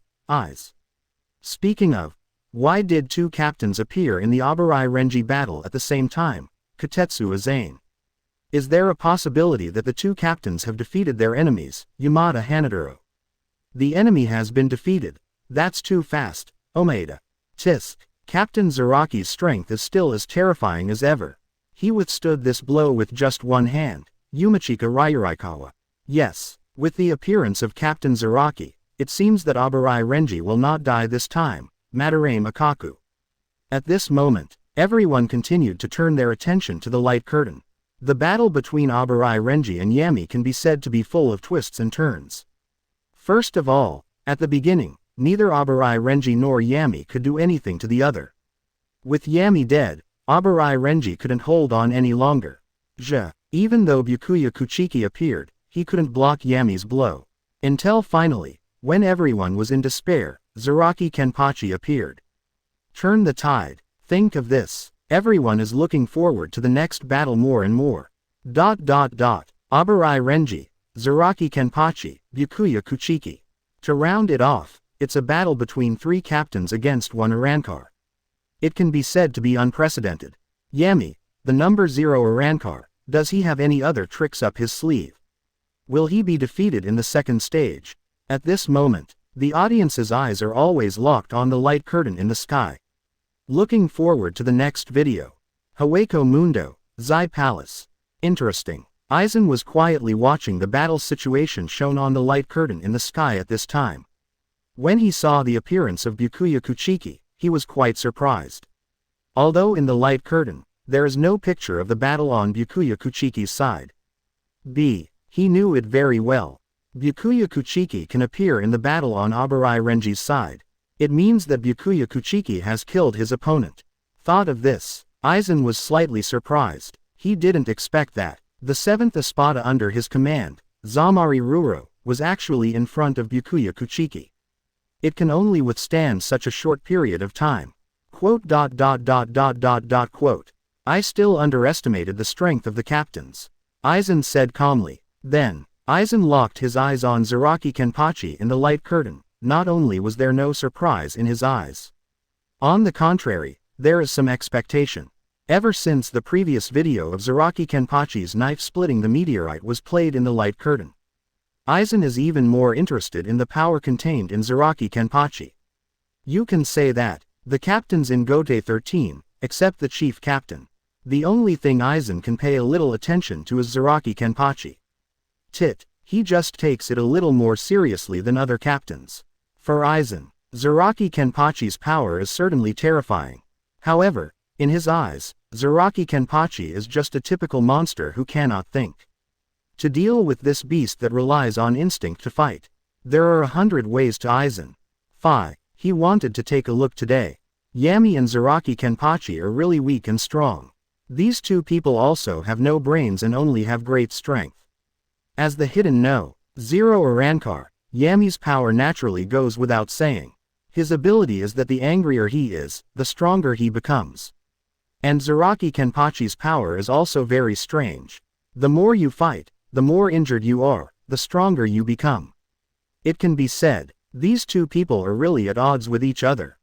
Speaking of, why did two captains appear in the Abarai Renji battle at the same time? Katetsu Aizen. Is there a possibility that the two captains have defeated their enemies, Yamada Hanaduro? The enemy has been defeated. That's too fast, Omaeda. Tisk. Captain Zaraki's strength is still as terrifying as ever. He withstood this blow with just one hand, Yumachika Ryurikawa. Yes, with the appearance of Captain Zaraki, it seems that Abarai Renji will not die this time, Madarame Akaku. At this moment, everyone continued to turn their attention to the light curtain. The battle between Abarai Renji and Yami can be said to be full of twists and turns. First of all, at the beginning, neither Abarai Renji nor Yami could do anything to the other. With Yami dead, Abarai Renji couldn't hold on any longer. Even though Byakuya Kuchiki appeared, he couldn't block Yami's blow. Until finally, when everyone was in despair, Zaraki Kenpachi appeared. Turn the tide. Think of this. Everyone is looking forward to the next battle more and more. Abarai Renji, Zaraki Kenpachi, Byakuya Kuchiki. To round it off, it's a battle between three captains against one Arankar. It can be said to be unprecedented. Yami, the number 0 Arankar, does he have any other tricks up his sleeve? Will he be defeated in the second stage? At this moment, The audience's eyes are always locked on the light curtain in the sky. Looking forward to the next video. Hueco Mundo, Zai Palace. Interesting. Aizen was quietly watching the battle situation shown on the light curtain in the sky at this time. When he saw the appearance of Byakuya Kuchiki, he was quite surprised. Although in the light curtain, there is no picture of the battle on Byakuya Kuchiki's side. He knew it very well. Byakuya Kuchiki can appear in the battle on Abarai Renji's side. It means that Byakuya Kuchiki has killed his opponent. Thought of this, Aizen was slightly surprised. He didn't expect that. The 7th Espada under his command, Zamari Ruro, was actually in front of Byakuya Kuchiki. It can only withstand such a short period of time. I still underestimated the strength of the captains. Aizen said calmly. Then, Aizen locked his eyes on Zaraki Kenpachi in the light curtain. Not only was there no surprise in his eyes. On the contrary, there is some expectation. Ever since the previous video of Zaraki Kenpachi's knife splitting the meteorite was played in the light curtain, Aizen is even more interested in the power contained in Zaraki Kenpachi. You can say that, the captains in Gote 13, except the chief captain. The only thing Aizen can pay a little attention to is Zaraki Kenpachi. He just takes it a little more seriously than other captains. For Aizen, Zaraki Kenpachi's power is certainly terrifying. However, in his eyes, Zaraki Kenpachi is just a typical monster who cannot think. To deal with this beast that relies on instinct to fight, there are 100 ways to Aizen. He wanted to take a look today. Yami and Zaraki Kenpachi are really weak and strong. These two people also have no brains and only have great strength. As the hidden no, Zero Arankar, Yami's power naturally goes without saying. His ability is that the angrier he is, the stronger he becomes. And Zaraki Kenpachi's power is also very strange. The more you fight, the more injured you are, the stronger you become. It can be said, these two people are really at odds with each other.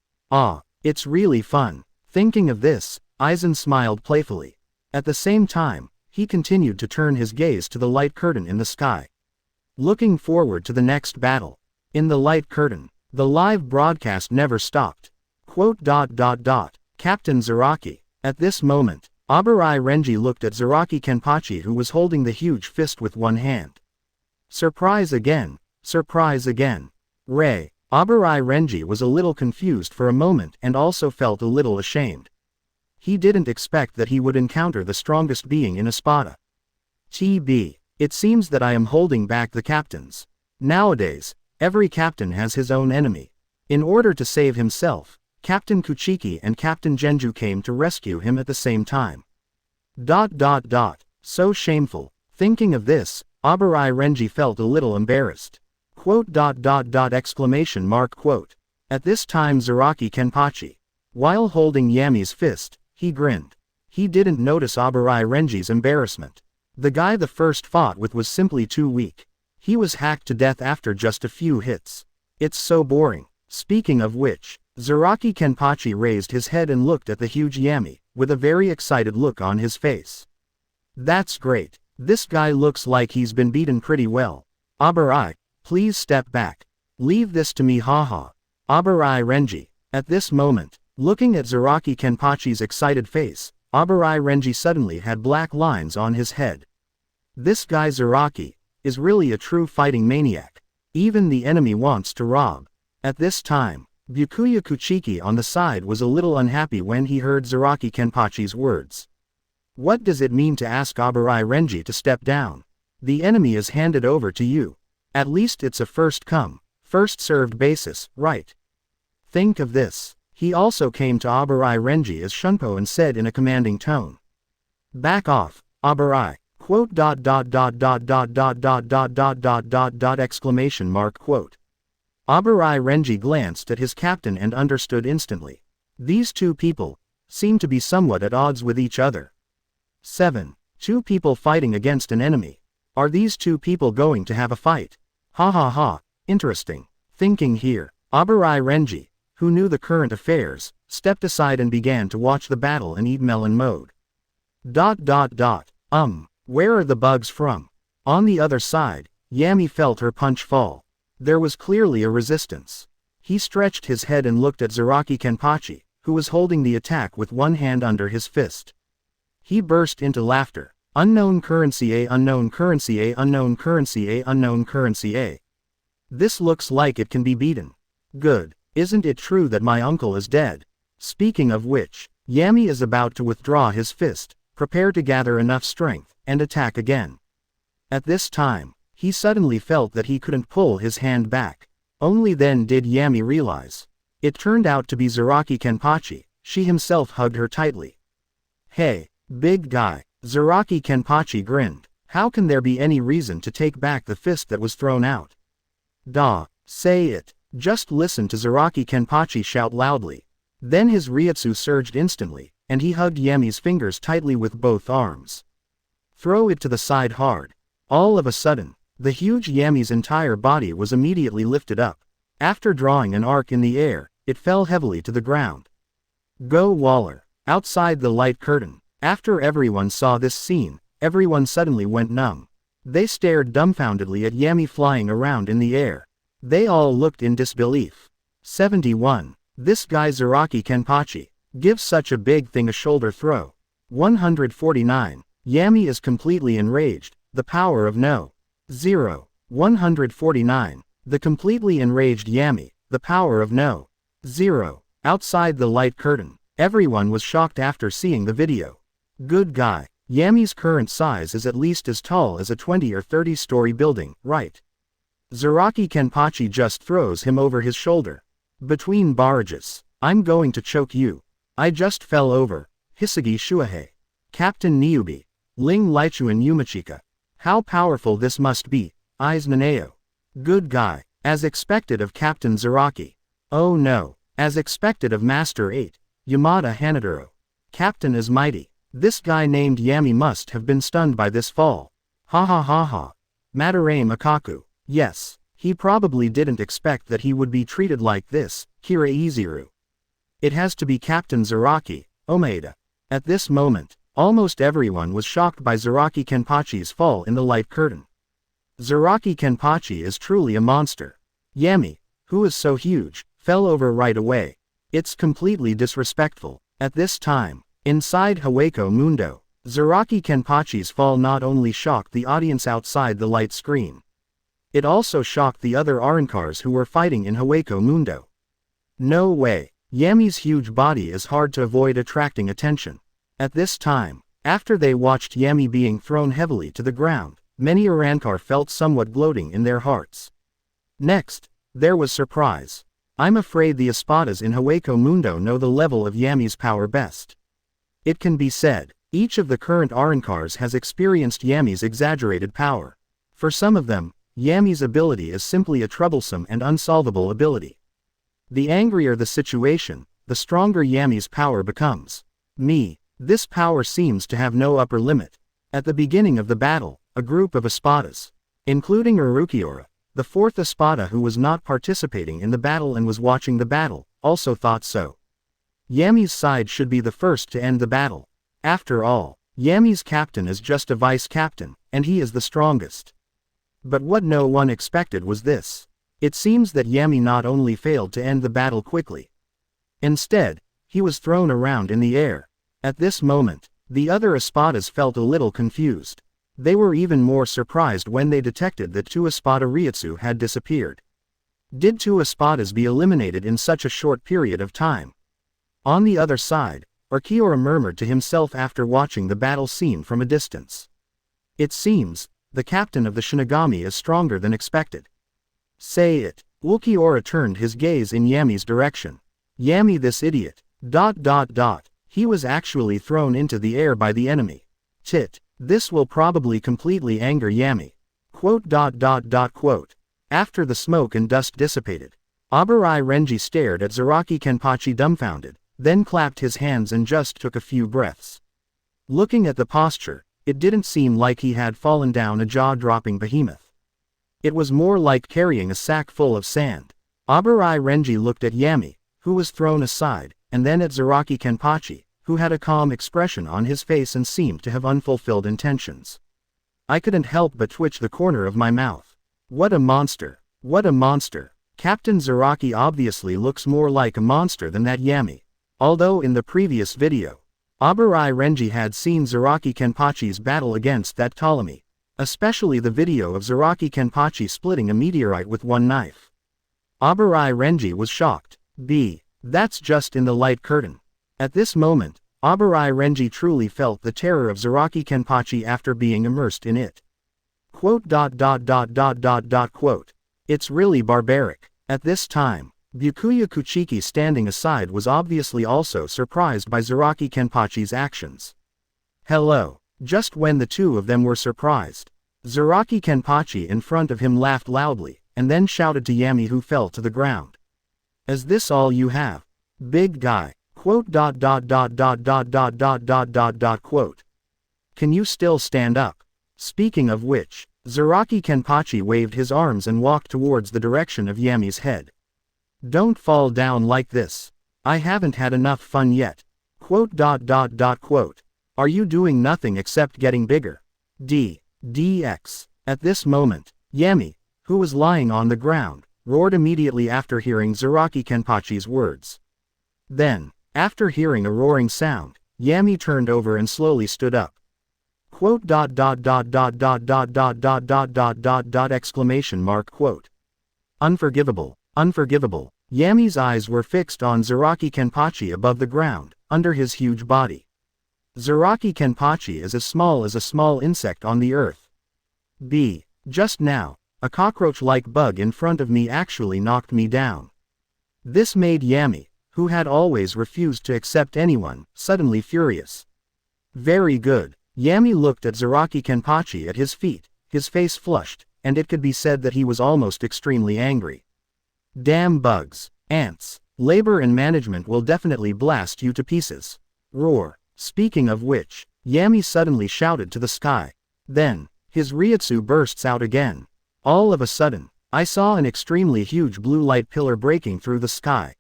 It's really fun. Thinking of this, Aizen smiled playfully. At the same time, he continued to turn his gaze to the light curtain in the sky. Looking forward to the next battle. In the light curtain, the live broadcast never stopped. Captain Zaraki. At this moment, Abarai Renji looked at Zaraki Kenpachi, who was holding the huge fist with one hand. Surprise again, surprise again. Abarai Renji was a little confused for a moment and also felt a little ashamed. He didn't expect that he would encounter the strongest being in Espada. It seems that I am holding back the captains. Nowadays, every captain has his own enemy. In order to save himself, Captain Kuchiki and Captain Genju came to rescue him at the same time. So shameful. Thinking of this, Abarai Renji felt a little embarrassed. Exclamation mark. At this time Zaraki Kenpachi, while holding Yami's fist, he grinned. He didn't notice Abarai Renji's embarrassment. The guy the first fought with was simply too weak. He was hacked to death after just a few hits. It's so boring. Speaking of which, Zaraki Kenpachi raised his head and looked at the huge Yami, with a very excited look on his face. That's great. This guy looks like he's been beaten pretty well. Abarai, please step back. Leave this to me, haha. Abarai Renji. At this moment, looking at Zaraki Kenpachi's excited face, Abarai Renji suddenly had black lines on his head. This guy Zaraki is really a true fighting maniac. Even the enemy wants to rob. At this time, Byakuya Kuchiki on the side was a little unhappy when he heard Zaraki Kenpachi's words. What does it mean to ask Abarai Renji to step down? The enemy is handed over to you. At least it's a first come, first served basis, right? Think of this. He also came to Abarai Renji as Shunpo and said in a commanding tone. Back off, Abarai. Exclamation mark. Abarai Renji glanced at his captain and understood instantly. These two people seem to be somewhat at odds with each other. 2 people fighting against an enemy. Are these two people going to have a fight? Interesting. Thinking here, Abarai Renji, who knew the current affairs, stepped aside and began to watch the battle in eat melon mode. Where are the bugs from? On the other side, Yami felt her punch fall. There was clearly a resistance. He stretched his head and looked at Zaraki Kenpachi, who was holding the attack with one hand under his fist. He burst into laughter. Unknown currency A, unknown currency A, unknown currency A, unknown currency A. This looks like it can be beaten. Good. Isn't it true that my uncle is dead? Speaking of which, Yami is about to withdraw his fist, prepare to gather enough strength, and attack again. At this time, he suddenly felt that he couldn't pull his hand back. Only then did Yami realize. It turned out to be Zaraki Kenpachi. She himself hugged her tightly. Hey, big guy. Zaraki Kenpachi grinned. How can there be any reason to take back the fist that was thrown out? Say it. Just listen to Zaraki Kenpachi shout loudly. Then his Ryutsu surged instantly, and he hugged Yami's fingers tightly with both arms. Throw it to the side hard. All of a sudden, the huge Yami's entire body was immediately lifted up. After drawing an arc in the air, it fell heavily to the ground. Go Waller. Outside the light curtain. After everyone saw this scene, everyone suddenly went numb. They stared dumbfoundedly at Yami flying around in the air. They all looked in disbelief. 71. This guy Zaraki Kenpachi. Give such a big thing a shoulder throw. 149. Yami is completely enraged. The power of no. 0. 149. The completely enraged Yami. The power of no. 0. Outside the light curtain, everyone was shocked after seeing the video. Good guy. Yami's current size is at least as tall as a 20 or 30-story building, right? Zaraki Kenpachi just throws him over his shoulder. Between barrages. I'm going to choke you. I just fell over. Hisagi Shuahei. Captain Niubi. Ling Lichuan Yumachika. How powerful this must be. Eyes Naneo. Good guy. As expected of Captain Zaraki. Oh no. As expected of Master 8. Yamada Hanaduro. Captain is mighty. This guy named Yami must have been stunned by this fall. Ha ha ha ha. Madarame Makaku. Yes, he probably didn't expect that he would be treated like this, Kira Izuru. It has to be Captain Zaraki, Omaeda. At this moment, almost everyone was shocked by Zaraki Kenpachi's fall in the light curtain. Zaraki Kenpachi is truly a monster. Yami, who is so huge, fell over right away. It's completely disrespectful. At this time, inside Haweko Mundo, Zaraki Kenpachi's fall not only shocked the audience outside the light screen. It also shocked the other Arankars who were fighting in Haweko Mundo. No way. Yami's huge body is hard to avoid attracting attention. At this time, after they watched Yami being thrown heavily to the ground, many Arankar felt somewhat gloating in their hearts. Next, there was surprise. I'm afraid the Espadas in Haweko Mundo know the level of Yami's power best. It can be said, each of the current Arankars has experienced Yami's exaggerated power. For some of them, Yami's ability is simply a troublesome and unsolvable ability. The angrier the situation, the stronger Yami's power becomes. This power seems to have no upper limit. At the beginning of the battle, a group of Espadas, including Urukiora, the fourth Espada who was not participating in the battle and was watching the battle, also thought so. Yami's side should be the first to end the battle. After all, Yami's captain is just a vice-captain, and he is the strongest. But what no one expected was this. It seems that Yami not only failed to end the battle quickly. Instead, he was thrown around in the air. At this moment, the other Espadas felt a little confused. They were even more surprised when they detected that two Espada Ryutsu had disappeared. Did two Espadas be eliminated in such a short period of time? On the other side, Urukiora murmured to himself after watching the battle scene from a distance. It seems, the captain of the Shinigami is stronger than expected. Say it. Urukiora turned his gaze in Yami's direction. Yami this idiot. He was actually thrown into the air by the enemy. This will probably completely anger Yami. After the smoke and dust dissipated, Abarai Renji stared at Zaraki Kenpachi dumbfounded, then clapped his hands and just took a few breaths. Looking at the posture, it didn't seem like he had fallen down a jaw-dropping behemoth. It was more like carrying a sack full of sand. Abarai Renji looked at Yami, who was thrown aside, and then at Zaraki Kenpachi, who had a calm expression on his face and seemed to have unfulfilled intentions. I couldn't help but twitch the corner of my mouth. What a monster. What a monster. Captain Zaraki obviously looks more like a monster than that Yami. Although in the previous video, Abarai Renji had seen Zaraki Kenpachi's battle against that Ptolemy, especially the video of Zaraki Kenpachi splitting a meteorite with one knife. Abarai Renji was shocked. That's just in the light curtain. At this moment, Abarai Renji truly felt the terror of Zaraki Kenpachi after being immersed in it. Quote. It's really barbaric. At this time, Byakuya Kuchiki standing aside was obviously also surprised by Zaraki Kenpachi's actions. Hello. Just when the two of them were surprised, Zaraki Kenpachi in front of him laughed loudly, and then shouted to Yami, who fell to the ground. Is this all you have? Big guy. Quote. Can you still stand up? Speaking of which, Zaraki Kenpachi waved his arms and walked towards the direction of Yami's head. Don't fall down like this. I haven't had enough fun yet. Quote. Are you doing nothing except getting bigger? DX. At this moment, Yami, who was lying on the ground, roared immediately after hearing Zaraki Kenpachi's words. Then, after hearing a roaring sound, Yami turned over and slowly stood up. Quote. Exclamation mark. Quote. Unforgivable. Unforgivable. Yami's eyes were fixed on Zaraki Kenpachi above the ground, under his huge body. Zaraki Kenpachi is as small as a small insect on the earth. Just now, a cockroach-like bug in front of me actually knocked me down. This made Yami, who had always refused to accept anyone, suddenly furious. Very good. Yami looked at Zaraki Kenpachi at his feet, his face flushed, and it could be said that he was almost extremely angry. Damn bugs, ants, labor and management will definitely blast you to pieces. Roar. Speaking of which, Yami suddenly shouted to the sky. Then, his Ryutsu bursts out again. All of a sudden, I saw an extremely huge blue light pillar breaking through the sky.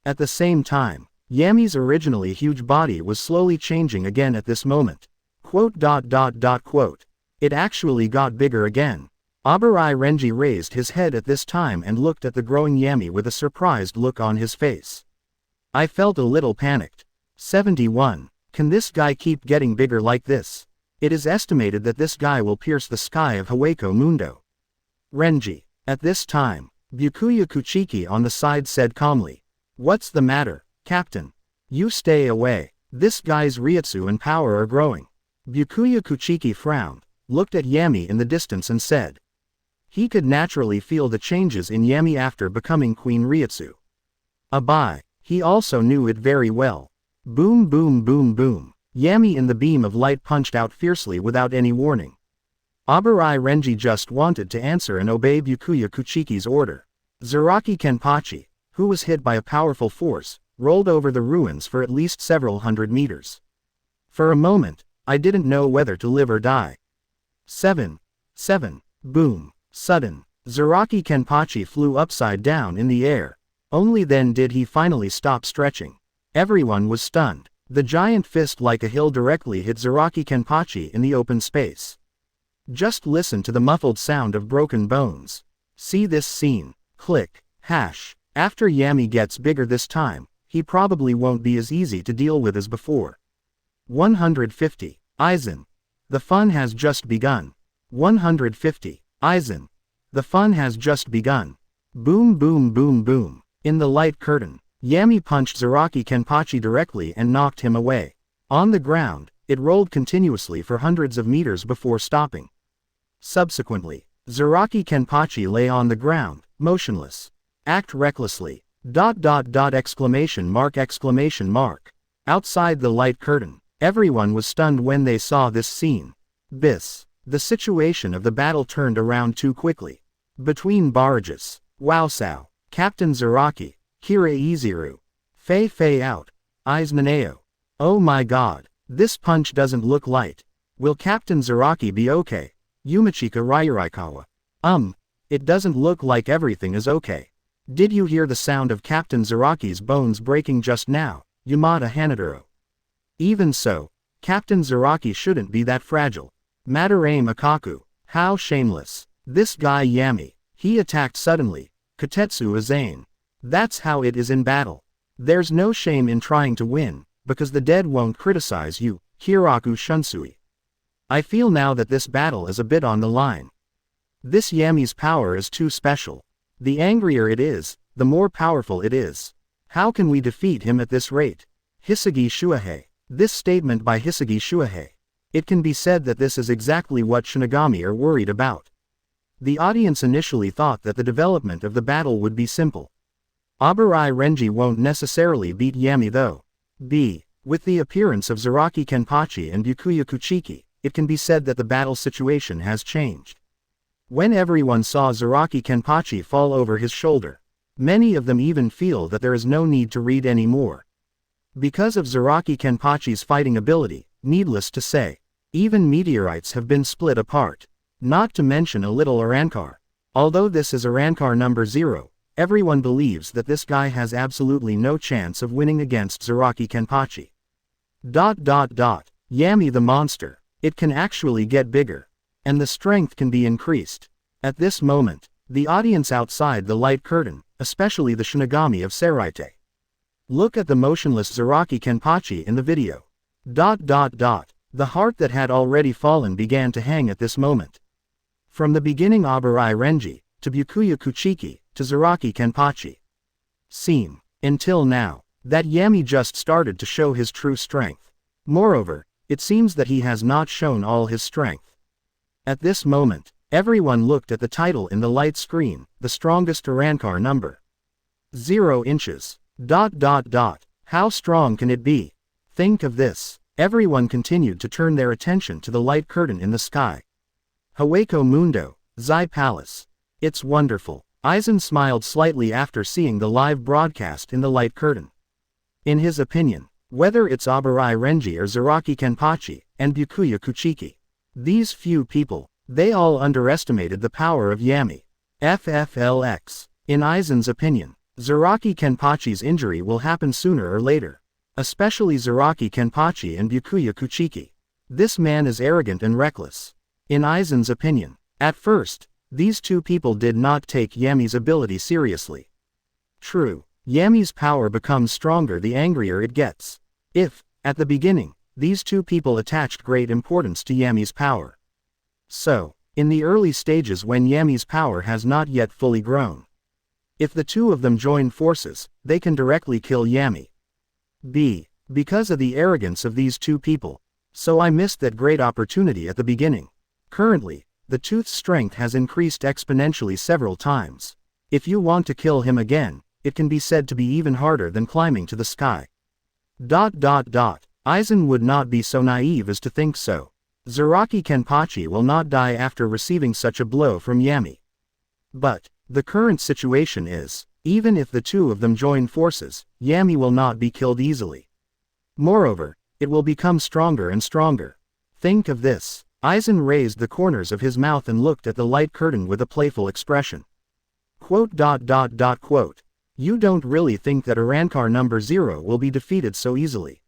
At the same time, Yami's originally huge body was slowly changing again at this moment. Quote. It actually got bigger again. Abarai Renji raised his head at this time and looked at the growing Yami with a surprised look on his face. I felt a little panicked. 71. Can this guy keep getting bigger like this? It is estimated that this guy will pierce the sky of Hueco Mundo. Renji. At this time, Byakuya Kuchiki on the side said calmly. What's the matter, Captain? You stay away. This guy's Ryutsu and power are growing. Byakuya Kuchiki frowned, looked at Yami in the distance and said. He could naturally feel the changes in Yami after becoming Queen Ryutsu. Abai. He also knew it very well. Boom boom boom boom. Yami in the beam of light punched out fiercely without any warning. Abarai Renji just wanted to answer and obey Byakuya Kuchiki's order. Zaraki Kenpachi, who was hit by a powerful force, rolled over the ruins for at least several hundred meters. For a moment, I didn't know whether to live or die. 7. Boom. Sudden. Zaraki Kenpachi flew upside down in the air. Only then did he finally stop stretching. Everyone was stunned. The giant fist like a hill directly hit Zaraki Kenpachi in the open space. Just listen to the muffled sound of broken bones. See this scene. Click. After Yami gets bigger this time, he probably won't be as easy to deal with as before. 150. Aizen. The fun has just begun. 150. Aizen. The fun has just begun. Boom boom boom boom. In the light curtain, Yami punched Zaraki Kenpachi directly and knocked him away. On the ground, it rolled continuously for hundreds of meters before stopping. Subsequently, Zaraki Kenpachi lay on the ground, motionless. Act recklessly. Exclamation mark. Outside the light curtain, everyone was stunned when they saw this scene. The situation of the battle turned around too quickly. Between barrages, Waosao, Captain Zaraki, Kira Iziru, Fei out, Eyes Naneo. Oh my god, this punch doesn't look light. Will Captain Zaraki be okay? Yumachika Ryurikawa. It doesn't look like everything is okay. Did you hear the sound of Captain Zaraki's bones breaking just now, Yamada Hanaduro? Even so, Captain Zaraki shouldn't be that fragile. Madarame Akaku. How shameless. This guy Yami. He attacked suddenly. Katetsu Aizen. That's how it is in battle. There's no shame in trying to win, because the dead won't criticize you, Hiraku Shunsui. I feel now that this battle is a bit on the line. This Yami's power is too special. The angrier it is, the more powerful it is. How can we defeat him at this rate? Hisagi Shuhei. This statement by Hisagi Shuhei. It can be said that this is exactly what Shinigami are worried about. The audience initially thought that the development of the battle would be simple. Abarai Renji won't necessarily beat Yami though. With the appearance of Zaraki Kenpachi and Byakuya Kuchiki, it can be said that the battle situation has changed. When everyone saw Zaraki Kenpachi fall over his shoulder, many of them even feel that there is no need to read any more. Because of Zaraki Kenpachi's fighting ability, needless to say, even meteorites have been split apart. Not to mention a little Arankar. Although this is Arankar number 0, everyone believes that this guy has absolutely no chance of winning against Zaraki Kenpachi. Yami the monster. It can actually get bigger. And the strength can be increased. At this moment, the audience outside the light curtain, especially the Shinigami of Seraite. Look at the motionless Zaraki Kenpachi in the video. The heart that had already fallen began to hang at this moment. From the beginning Abarai Renji, to Byakuya Kuchiki, to Zaraki Kenpachi. Seem, until now, that Yami just started to show his true strength. Moreover, it seems that he has not shown all his strength. At this moment, everyone looked at the title in the light screen, the strongest Arankar number. 0 inches. How strong can it be? Think of this. Everyone continued to turn their attention to the light curtain in the sky. Haweko Mundo, Zai Palace. It's wonderful. Aizen smiled slightly after seeing the live broadcast in the light curtain. In his opinion, whether it's Abarai Renji or Zaraki Kenpachi, and Byakuya Kuchiki, these few people, they all underestimated the power of Yami. FFLX. In Aizen's opinion, Zaraki Kenpachi's injury will happen sooner or later. Especially Zaraki Kenpachi and Byakuya Kuchiki. This man is arrogant and reckless. In Aizen's opinion, at first, these two people did not take Yami's ability seriously. True, Yami's power becomes stronger the angrier it gets. If, at the beginning, these two people attached great importance to Yami's power. So, in the early stages when Yami's power has not yet fully grown. If the two of them join forces, they can directly kill Yami. Because of the arrogance of these two people. So I missed that great opportunity at the beginning. Currently, the tooth's strength has increased exponentially several times. If you want to kill him again, it can be said to be even harder than climbing to the sky. Aizen would not be so naive as to think so. Zaraki Kenpachi will not die after receiving such a blow from Yami. But, the current situation is, even if the two of them join forces, Yami will not be killed easily. Moreover, it will become stronger and stronger. Think of this. Aizen raised the corners of his mouth and looked at the light curtain with a playful expression. You don't really think that Arankar number 0 will be defeated so easily.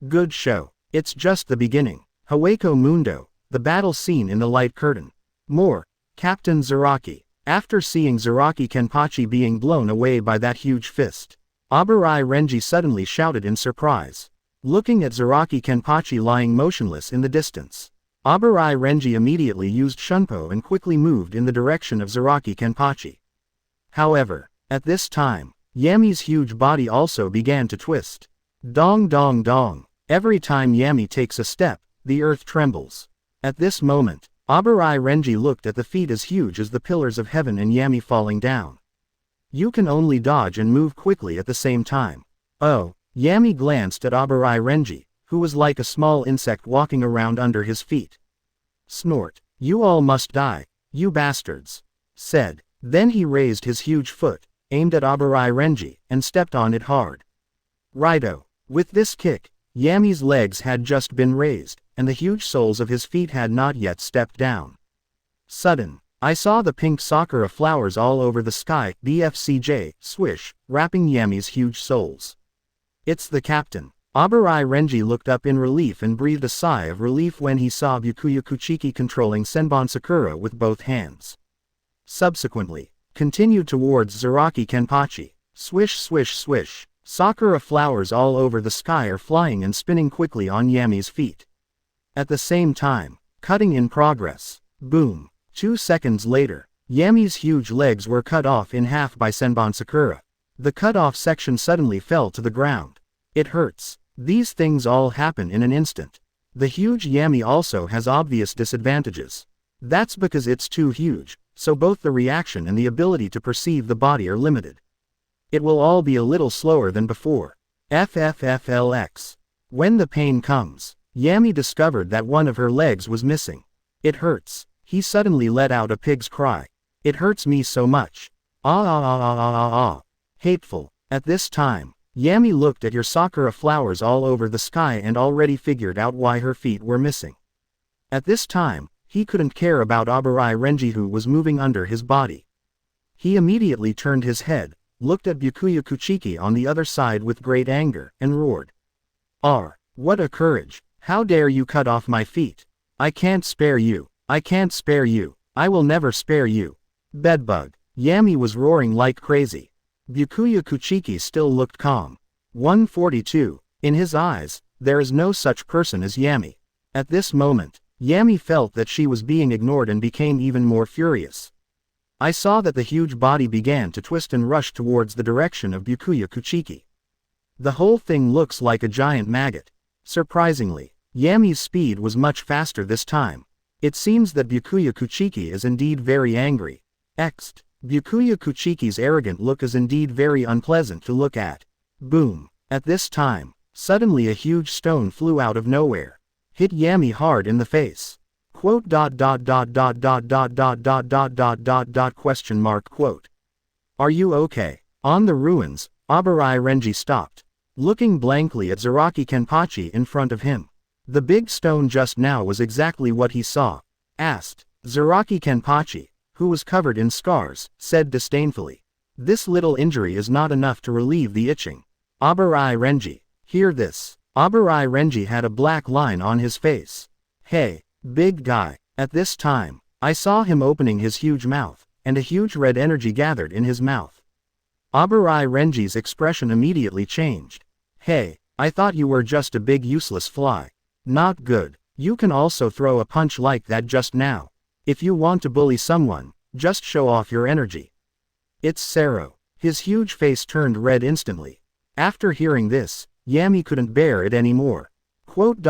Good show. It's just the beginning. Haweko Mundo, the battle scene in the light curtain. More, Captain Zaraki. After seeing Zaraki Kenpachi being blown away by that huge fist, Abarai Renji suddenly shouted in surprise. Looking at Zaraki Kenpachi lying motionless in the distance, Abarai Renji immediately used Shunpo and quickly moved in the direction of Zaraki Kenpachi. However, at this time, Yami's huge body also began to twist. Dong. Every time Yami takes a step, the earth trembles. At this moment, Abarai Renji looked at the feet as huge as the pillars of heaven and Yami falling down. You can only dodge and move quickly at the same time. Oh, Yami glanced at Abarai Renji, who was like a small insect walking around under his feet. Snort. You all must die, you bastards. Said. Then he raised his huge foot, aimed at Abarai Renji, and stepped on it hard. Righto. With this kick, Yami's legs had just been raised, and the huge soles of his feet had not yet stepped down. Sudden. I saw the pink sakura flowers all over the sky, BFCJ, swish, wrapping Yami's huge soles. It's the captain. Abarai Renji looked up in relief and breathed a sigh of relief when he saw Byakuya Kuchiki controlling Senbon Sakura with both hands. Subsequently, continued towards Zaraki Kenpachi. Swish swish swish. Sakura flowers all over the sky are flying and spinning quickly on Yami's feet. At the same time, cutting in progress. Boom. 2 seconds later, Yami's huge legs were cut off in half by Senbon Sakura. The cut-off section suddenly fell to the ground. It hurts. These things all happen in an instant. The huge Yami also has obvious disadvantages. That's because it's too huge, so both the reaction and the ability to perceive the body are limited. It will all be a little slower than before. FFFLX. When the pain comes, Yami discovered that one of her legs was missing. It hurts. He suddenly let out a pig's cry. It hurts me so much. Ah ah ah ah ah ah ah. Hateful. At this time, Yami looked at her sakura flowers all over the sky and already figured out why her feet were missing. At this time, he couldn't care about Abarai Renji who was moving under his body. He immediately turned his head, looked at Byakuya Kuchiki on the other side with great anger, and roared. What a courage! How dare you cut off my feet! I can't spare you! I can't spare you! I will never spare you! Bedbug! Yami was roaring like crazy. Byakuya Kuchiki still looked calm. 142. In his eyes, there is no such person as Yami. At this moment, Yami felt that she was being ignored and became even more furious. I saw that the huge body began to twist and rush towards the direction of Byakuya Kuchiki. The whole thing looks like a giant maggot. Surprisingly, Yami's speed was much faster this time. It seems that Byakuya Kuchiki is indeed very angry. Byakuya Kuchiki's arrogant look is indeed very unpleasant to look at. Boom. At this time, suddenly a huge stone flew out of nowhere. Hit Yami hard in the face. Quote. Question mark quote. Are you okay? On the ruins, Abarai Renji stopped, looking blankly at Zaraki Kenpachi in front of him. The big stone just now was exactly what he saw. Asked. Zaraki Kenpachi, who was covered in scars, said disdainfully. This little injury is not enough to relieve the itching. Abarai Renji, hear this. Abarai Renji had a black line on his face. Hey, big guy. At this time, I saw him opening his huge mouth, and a huge red energy gathered in his mouth. Abarai Renji's expression immediately changed. Hey, I thought you were just a big useless fly. Not good. You can also throw a punch like that just now. If you want to bully someone, just show off your energy. It's Sero. His huge face turned red instantly. After hearing this, Yami couldn't bear it anymore. Quote.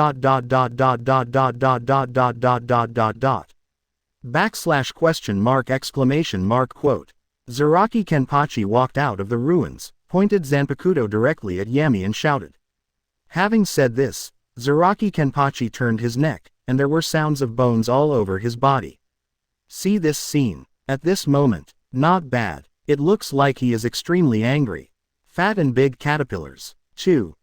Backslash question mark exclamation mark quote. Zaraki Kenpachi walked out of the ruins, pointed Zanpakuto directly at Yami and shouted. Having said this, Zaraki Kenpachi turned his neck, and there were sounds of bones all over his body. See this scene. At this moment, not bad. It looks like he is extremely angry. Fat and big caterpillars. 2.